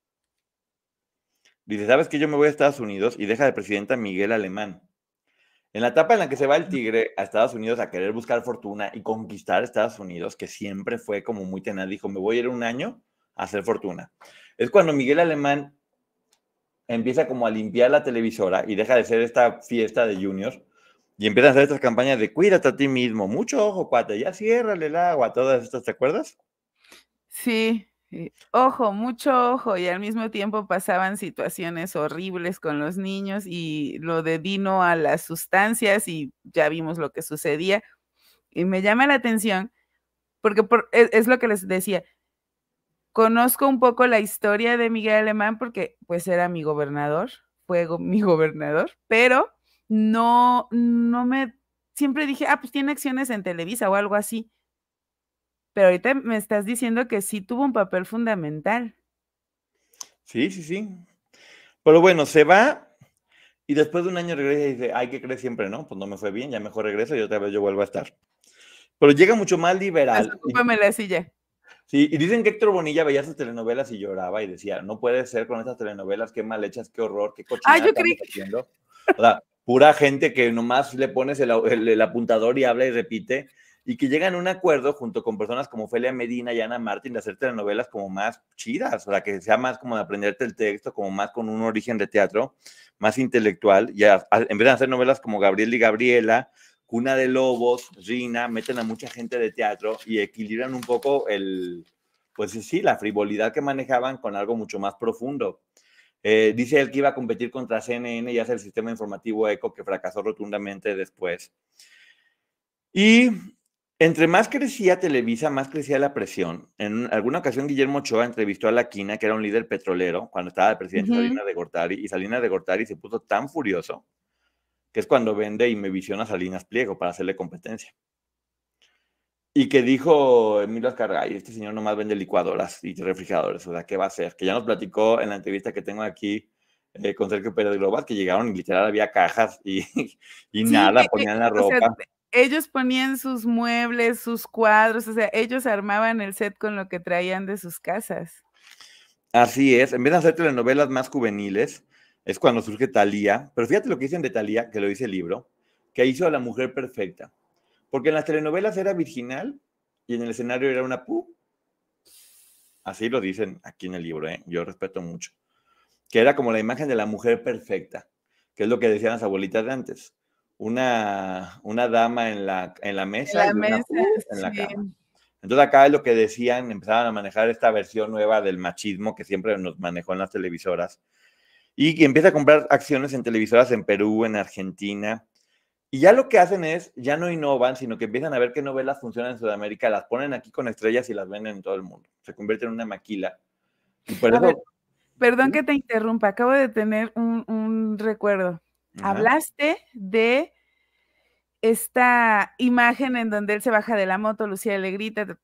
Dice, ¿sabes qué? Yo me voy a Estados Unidos y deja de presidenta a Miguel Alemán. En la etapa en la que se va el tigre a Estados Unidos a querer buscar fortuna y conquistar Estados Unidos, que siempre fue como muy tenaz, dijo, me voy a ir un año a hacer fortuna. Es cuando Miguel Alemán empieza como a limpiar la televisora y deja de ser esta fiesta de juniors y empiezan a hacer estas campañas de cuídate a ti mismo, mucho ojo, cuate, ya ciérrale el agua, todas estas, ¿te acuerdas? Sí, ojo, mucho ojo, y al mismo tiempo pasaban situaciones horribles con los niños y lo de Dino a las sustancias y ya vimos lo que sucedía. Y me llama la atención porque es lo que les decía, conozco un poco la historia de Miguel Alemán porque pues era mi gobernador, mi gobernador, pero no siempre dije, pues tiene acciones en Televisa o algo así. Pero ahorita me estás diciendo que sí tuvo un papel fundamental. Sí, sí, sí. Pero bueno, se va y después de un año regresa y dice, ay, ¿qué crees siempre, no? Pues no me fue bien, ya mejor regreso y otra vez yo vuelvo a estar. Pero llega mucho más liberal. Desocúpame la silla. Sí, y dicen que Héctor Bonilla veía sus telenovelas y lloraba y decía, no puede ser con estas telenovelas, qué mal hechas, qué horror, qué cochinada yo estamos creí haciendo. O sea, pura gente que nomás le pones el apuntador y habla y repite, y que llegan a un acuerdo junto con personas como Ofelia Medina y Ana Martín de hacer telenovelas como más chidas, o sea, que sea más como de aprenderte el texto, como más con un origen de teatro, más intelectual, ya empiezan a hacer novelas como Gabriel y Gabriela, Cuna de Lobos, Rina, meten a mucha gente de teatro y equilibran un poco pues sí, la frivolidad que manejaban con algo mucho más profundo. Dice él que iba a competir contra CNN y hacer el sistema informativo ECO, que fracasó rotundamente después. Y entre más crecía Televisa, más crecía la presión. En alguna ocasión, Guillermo Ochoa entrevistó a La Quina, que era un líder petrolero, cuando estaba el presidente Salinas de Gortari, y Salinas de Gortari se puso tan furioso que es cuando vende Imevisión a Salinas Pliego para hacerle competencia. Y que dijo Emilio Azcárraga, y este señor nomás vende licuadoras y refrigeradores, o sea, ¿qué va a hacer? Que ya nos platicó en la entrevista que tengo aquí con Sergio Pérez Global, que llegaron y literal había cajas y Sí, nada, ponían la o sea, ropa. ellos ponían sus muebles, sus cuadros, o sea, ellos armaban el set con lo que traían de sus casas. Así es, en vez de hacer telenovelas más juveniles, es cuando surge Thalía, pero fíjate lo que dicen de Thalía, que lo dice el libro, que hizo a la mujer perfecta, porque en las telenovelas era virginal y en el escenario era una pu. Así lo dicen aquí en el libro, yo respeto mucho. Que era como la imagen de la mujer perfecta, que es lo que decían las abuelitas de antes. Una dama en la En mesa la y una mesa, pu en la sí. cama. Entonces acá es lo que decían, empezaban a manejar esta versión nueva del machismo que siempre nos manejó en las televisoras. Y que empieza a comprar acciones en televisoras en Perú, en Argentina. Y ya lo que hacen es, ya no innovan, sino que empiezan a ver qué novelas funcionan en Sudamérica, las ponen aquí con estrellas y las venden en todo el mundo. Se convierte en una maquila. Y por A ver, eso... perdón ¿Sí? que te interrumpa, acabo de tener un recuerdo. Ajá. Hablaste de esta imagen en donde él se baja de la moto, Lucía le grita.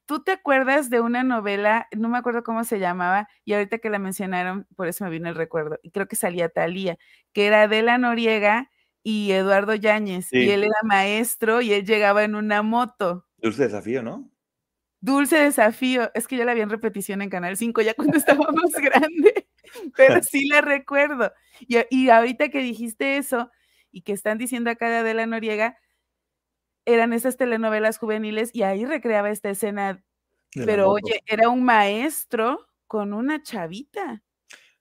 ¿Tú te acuerdas de una novela? No me acuerdo cómo se llamaba, y ahorita que la mencionaron, por eso me vino el recuerdo, y creo que salía Thalía, que era Adela Noriega y Eduardo Yáñez, y Sí, él era maestro y él llegaba en una moto. Dulce Desafío, ¿no? Dulce Desafío, es que yo la vi en repetición en Canal 5 ya cuando estaba más grande, pero sí la recuerdo. Y ahorita que dijiste eso, y que están diciendo acá de Adela Noriega, eran esas telenovelas juveniles y ahí recreaba esta escena, De la pero moto. oye, era un maestro con una chavita.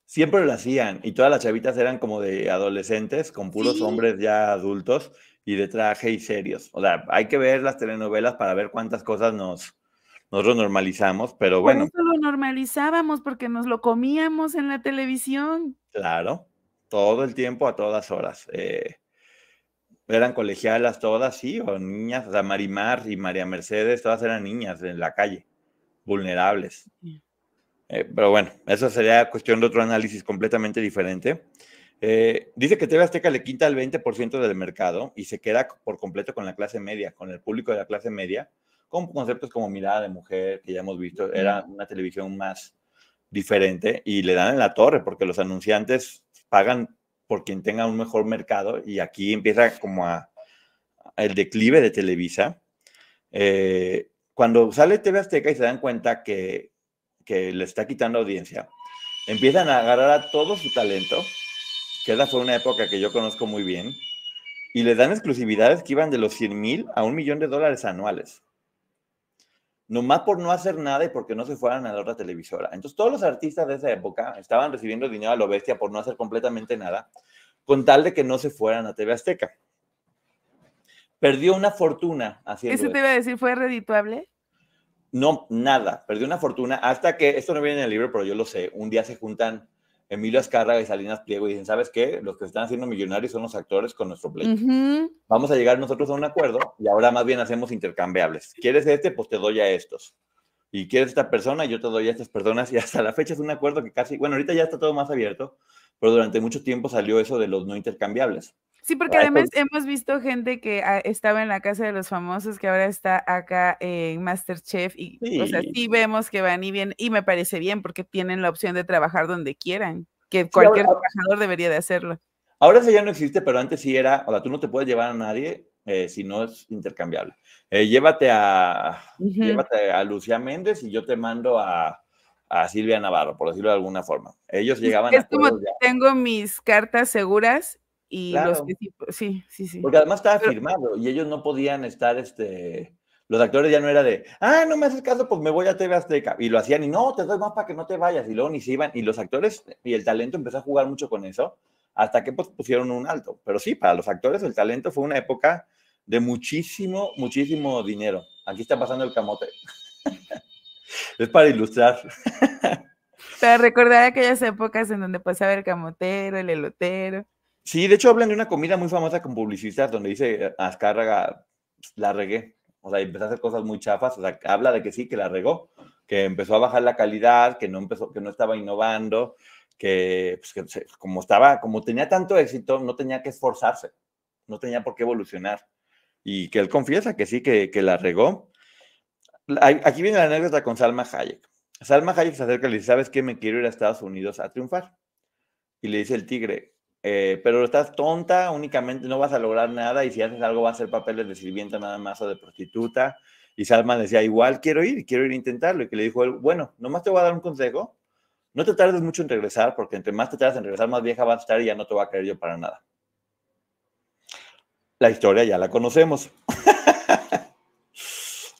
Siempre lo hacían y todas las chavitas eran como de adolescentes con puros Sí, hombres ya adultos y de traje y serios. O sea, hay que ver las telenovelas para ver cuántas cosas nosotros normalizamos, pero por bueno, eso lo normalizábamos, porque nos lo comíamos en la televisión. claro, todo el tiempo, a todas horas. Eran colegialas todas, sí, o niñas, o sea, Marimar y María Mercedes, todas eran niñas en la calle, vulnerables. Pero bueno, eso sería cuestión de otro análisis completamente diferente. Dice que TV Azteca le quita el 20% del mercado y se queda por completo con la clase media, con el público de la clase media, con conceptos como Mirada de Mujer, que ya hemos visto, era una televisión más diferente y le dan en la torre porque los anunciantes pagan por quien tenga un mejor mercado y aquí empieza como el declive de Televisa. Cuando sale TV Azteca y se dan cuenta que le está quitando audiencia, empiezan a agarrar a todo su talento, que esa fue una época que yo conozco muy bien, y les dan exclusividades que iban de los 100,000 a $1,000,000 anuales. Nomás por no hacer nada y porque no se fueran a la otra televisora. Entonces, todos los artistas de esa época estaban recibiendo dinero a lo bestia por no hacer completamente nada, con tal de que no se fueran a TV Azteca. Perdió una fortuna haciendo Eso te eso. iba a decir, ¿fue redituable? No, nada, perdió una fortuna hasta que, esto no viene en el libro, pero yo lo sé, un día se juntan Emilio Azcárraga y Salinas Pliego y dicen, ¿sabes qué? Los que están haciendo millonarios son los actores con nuestro pleito. Vamos a llegar nosotros a un acuerdo y ahora más bien hacemos intercambiables. ¿Quieres este? Pues te doy a estos. Y quieres esta persona, yo te doy a estas personas y hasta la fecha es un acuerdo que casi, bueno, ahorita ya está todo más abierto, pero durante mucho tiempo salió eso de los no intercambiables. Sí, porque además hemos visto gente que estaba en la casa de los famosos, que ahora está acá en MasterChef y, o sea, Sí, sí vemos que van y vienen, y me parece bien porque tienen la opción de trabajar donde quieran, que sí, cualquier trabajador debería de hacerlo. ahora eso ya no existe, pero antes sí era, o sea, tú no te puedes llevar a nadie si no es intercambiable. Llévate a Lucía Méndez y yo te mando a Silvia Navarro, por decirlo de alguna forma. Ellos llegaban a Es como acuerdos ya. tengo mis cartas seguras y los que Claro, sí. porque además estaba Pero firmado y ellos no podían estar, los actores ya no era de, no me haces caso, pues me voy a TV Azteca. Y lo hacían y no, te doy más para que no te vayas. Y luego ni se iban. Y los actores y el talento empezó a jugar mucho con eso hasta que pues, pusieron un alto. Pero sí, para los actores el talento fue una época de muchísimo, muchísimo dinero. Aquí está pasando el camote. Es para ilustrar. para recordar aquellas épocas en donde pasaba el camotero, el elotero. Sí, de hecho hablan de una comida muy famosa con publicistas donde dice Azcárraga, la regué. O sea, empezó a hacer cosas muy chafas. O sea, habla de que sí, que la regó, que empezó a bajar la calidad, que no estaba innovando, que, pues, como tenía tanto éxito, no tenía que esforzarse, no tenía por qué evolucionar. y que él confiesa que sí, que la regó. Aquí viene la anécdota con Salma Hayek. Salma Hayek se acerca y le dice, ¿sabes qué? Me quiero ir a Estados Unidos a triunfar. Y le dice el tigre, pero estás tonta, únicamente no vas a lograr nada y si haces algo va a ser papeles de sirvienta nada más o de prostituta. Y Salma decía, igual quiero ir a intentarlo. Y que le dijo él, bueno, nomás te voy a dar un consejo, no te tardes mucho en regresar, porque entre más te tardes en regresar, más vieja vas a estar y ya no te va a querer yo para nada. La historia ya la conocemos.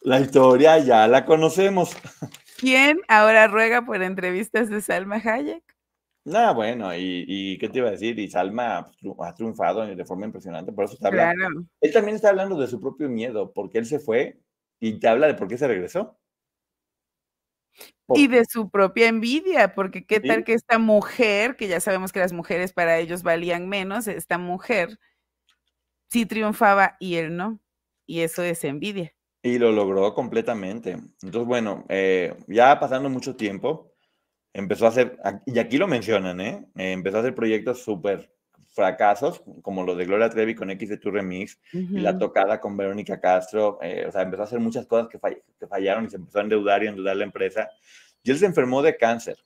La historia ya la conocemos. ¿Quién ahora ruega por entrevistas de Salma Hayek? Bueno, y ¿qué te iba a decir? Y Salma ha triunfado de forma impresionante, por eso te habla. Claro. Él también está hablando de su propio miedo, porque él se fue y te habla de por qué se regresó. Y de su propia envidia, porque qué tal ¿Sí? que esta mujer, que ya sabemos que las mujeres para ellos valían menos, esta mujer sí triunfaba y él no. Y eso es envidia. Y lo logró completamente. Entonces, bueno, ya pasando mucho tiempo, empezó a hacer, y aquí lo mencionan, empezó a hacer proyectos súper fracasos, como los de Gloria Trevi con X de tu Remix, y la tocada con Verónica Castro, o sea, empezó a hacer muchas cosas que fallaron y se empezó a endeudar y endeudar la empresa. Y él se enfermó de cáncer.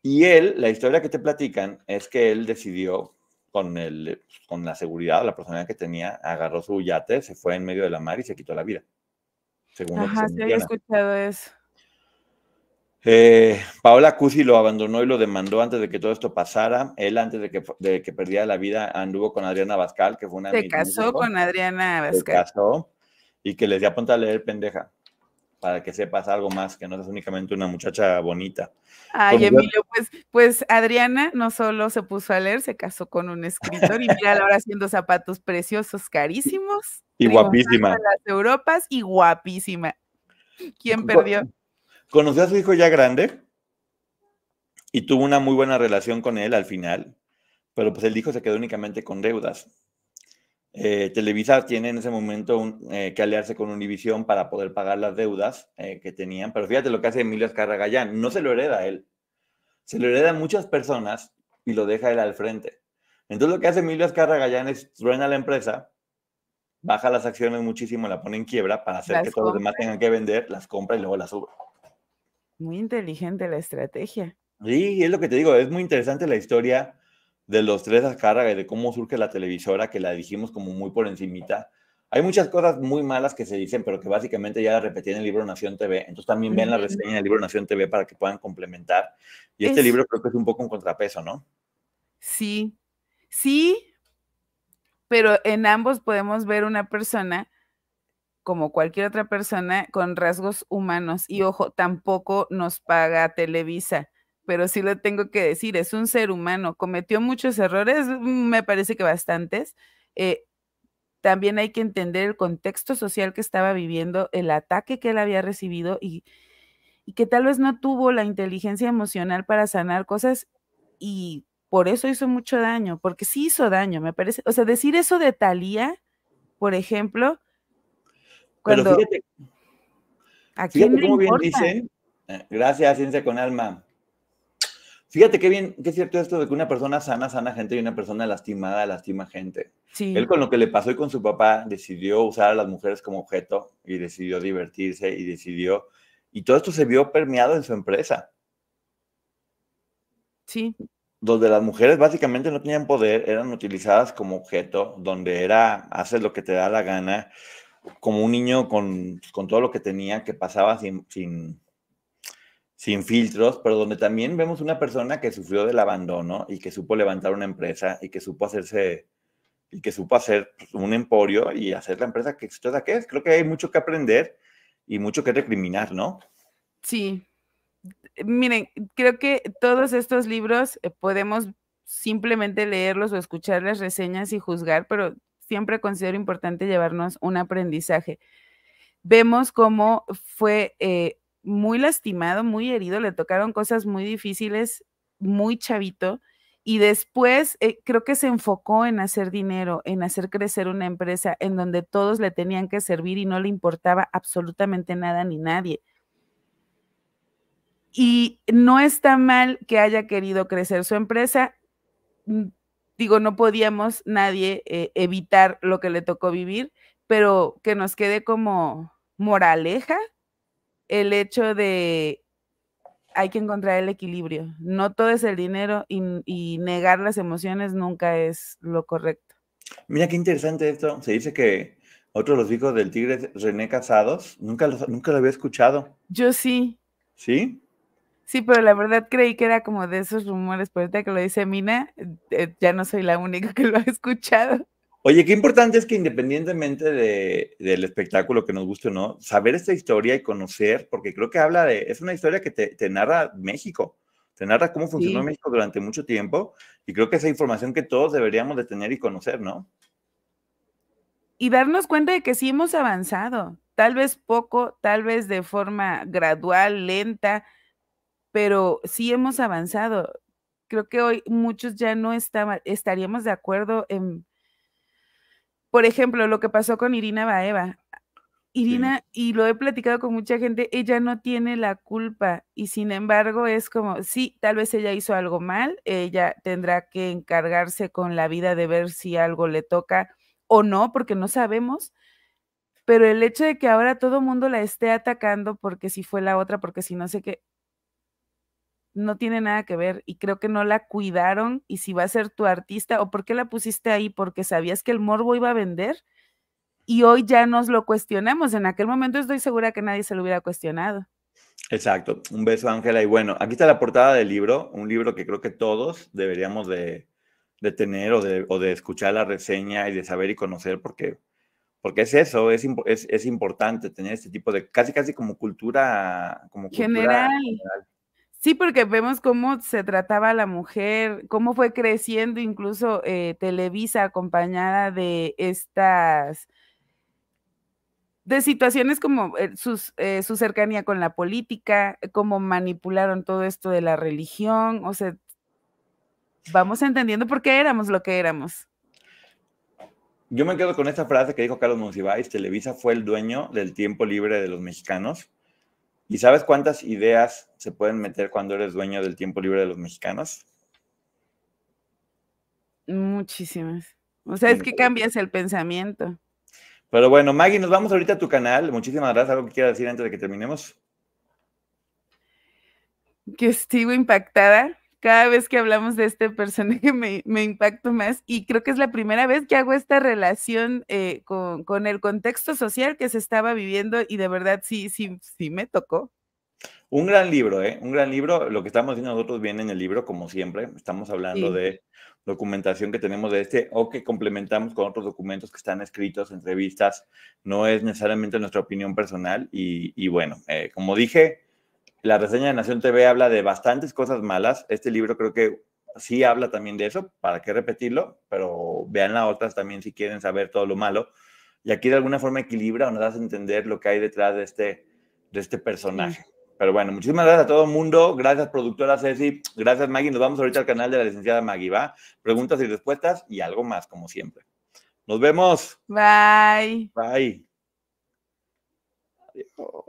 Y él, la historia que te platican es que él decidió, con la seguridad, la personalidad que tenía, agarró su yate, se fue en medio de la mar y se quitó la vida, según lo que Ajá, se sí había menciona. escuchado eso. Paola Cusi lo abandonó y lo demandó antes de que todo esto pasara. Él, antes de que perdiera la vida, anduvo con Adriana Bascal, que fue una Se Miss casó México. con Adriana Se Bascal. casó y que les decía, ponte a leer, pendeja, para que sepas algo más, que no seas únicamente una muchacha bonita. Ay, Emilio, pues Adriana no solo se puso a leer, se casó con un escritor y mira ahora haciendo zapatos preciosos, carísimos, Y triunfando guapísima. en las Europas y guapísima. ¿Quién perdió? Conoció a su hijo ya grande y tuvo una muy buena relación con él al final, pero pues el hijo se quedó únicamente con deudas. Televisa tiene en ese momento que aliarse con Univisión para poder pagar las deudas que tenían, pero fíjate lo que hace Emilio Azcárraga Gallán, no se lo hereda a él, se lo hereda a muchas personas y lo deja él al frente. Entonces lo que hace Emilio Azcárraga Gallán es truena la empresa, baja las acciones muchísimo, la pone en quiebra para hacer que todos los demás tengan que vender, las compra y luego las sube. Muy inteligente la estrategia. Sí, es lo que te digo, es muy interesante la historia de los tres Azcárraga y de cómo surge la televisora, que la dijimos como muy por encimita. Hay muchas cosas muy malas que se dicen, pero que básicamente ya la repetí en el libro Nación TV. Entonces también vean la reseña en el libro Nación TV para que puedan complementar. Y este libro creo que es un poco un contrapeso, ¿no? Sí, sí, pero en ambos podemos ver una persona como cualquier otra persona con rasgos humanos. Y ojo, tampoco nos paga Televisa, pero sí lo tengo que decir, es un ser humano, cometió muchos errores, me parece que bastantes. También hay que entender el contexto social que estaba viviendo, el ataque que él había recibido y que tal vez no tuvo la inteligencia emocional para sanar cosas y por eso hizo mucho daño, porque sí hizo daño, me parece. O sea, decir eso de Thalía, por ejemplo, Pero cuando fíjate, ¿a quién fíjate le cómo bien importa? dice, gracias, Ciencia con Alma. Fíjate qué bien, qué cierto esto de que una persona sana, sana gente y una persona lastimada, lastima gente. Sí. Él con lo que le pasó y con su papá decidió usar a las mujeres como objeto y decidió divertirse y decidió, y todo esto se vio permeado en su empresa. Sí. Donde las mujeres básicamente no tenían poder, eran utilizadas como objeto, donde era, haces lo que te da la gana, como un niño con todo lo que tenía, que pasaba sin filtros, pero donde también vemos una persona que sufrió del abandono y que supo levantar una empresa y que supo hacer un emporio y hacer la empresa que exitosa que es. Creo que hay mucho que aprender y mucho que recriminar, ¿no? Sí. Miren, creo que todos estos libros podemos simplemente leerlos o escuchar las reseñas y juzgar, pero siempre considero importante llevarnos un aprendizaje. Vemos cómo fue muy lastimado, muy herido, le tocaron cosas muy difíciles, muy chavito, y después creo que se enfocó en hacer dinero, en hacer crecer una empresa en donde todos le tenían que servir y no le importaba absolutamente nada ni nadie. Y no está mal que haya querido crecer su empresa. Digo, no podíamos nadie evitar lo que le tocó vivir, pero que nos quede como moraleja el hecho de hay que encontrar el equilibrio. No todo es el dinero y negar las emociones nunca es lo correcto. Mira qué interesante esto. Se dice que otro de los hijos del tigre es René Casados. Nunca lo había escuchado. Yo sí. ¿Sí? Sí, pero la verdad creí que era como de esos rumores, pero ahorita que lo dice Mina, ya no soy la única que lo ha escuchado. Oye, qué importante es que independientemente del espectáculo que nos guste o no, saber esta historia y conocer, porque creo que es una historia que te narra México, te narra cómo funcionó Sí. México durante mucho tiempo, y creo que esa información que todos deberíamos de tener y conocer, ¿no? Y darnos cuenta de que sí hemos avanzado, tal vez poco, tal vez de forma gradual, lenta, pero sí hemos avanzado. Creo que hoy muchos ya no estaríamos de acuerdo en, por ejemplo, lo que pasó con Irina Baeva. Sí. Irina, y lo he platicado con mucha gente, ella no tiene la culpa y sin embargo es como, sí, tal vez ella hizo algo mal, ella tendrá que encargarse con la vida de ver si algo le toca o no, porque no sabemos, pero el hecho de que ahora todo el mundo la esté atacando porque si fue la otra, porque si no sé qué, no tiene nada que ver y creo que no la cuidaron y si va a ser tu artista o por qué la pusiste ahí, porque sabías que el morbo iba a vender y hoy ya nos lo cuestionamos. En aquel momento estoy segura que nadie se lo hubiera cuestionado. Exacto. Un beso, Ángela. Y bueno, aquí está la portada del libro, un libro que creo que todos deberíamos de tener o de escuchar la reseña y de saber y conocer, porque es eso, es importante tener este tipo de, casi como cultura General. general. Sí, porque vemos cómo se trataba a la mujer, cómo fue creciendo incluso Televisa acompañada de estas de situaciones como su cercanía con la política, cómo manipularon todo esto de la religión, o sea, vamos entendiendo por qué éramos lo que éramos. Yo me quedo con esta frase que dijo Carlos Monsiváis: Televisa fue el dueño del tiempo libre de los mexicanos. ¿Y sabes cuántas ideas se pueden meter cuando eres dueño del tiempo libre de los mexicanos? Muchísimas. O sea, es que cambias el pensamiento. Pero bueno, Maggie, nos vamos ahorita a tu canal. Muchísimas gracias. ¿Algo que quieras decir antes de que terminemos? Que sigo impactada. Cada vez que hablamos de este personaje me impacto más y creo que es la primera vez que hago esta relación con el contexto social que se estaba viviendo y de verdad sí me tocó. Un gran libro, ¿eh? Un gran libro. Lo que estamos haciendo nosotros viene en el libro, como siempre. Estamos hablando Sí. de documentación que tenemos de este o que complementamos con otros documentos que están escritos, entrevistas. No es necesariamente nuestra opinión personal. Y bueno, como dije, la reseña de Nación TV habla de bastantes cosas malas. Este libro creo que sí habla también de eso. ¿Para qué repetirlo? Pero vean las otras también si quieren saber todo lo malo. Y aquí de alguna forma equilibra o nos hace entender lo que hay detrás de este Sí. personaje. Pero bueno, muchísimas gracias a todo el mundo. Gracias, productora Ceci. Gracias, Maggie. Nos vamos ahorita al canal de la licenciada Maggie, ¿va? Preguntas y respuestas y algo más, como siempre. Nos vemos. Bye. Bye. Adiós.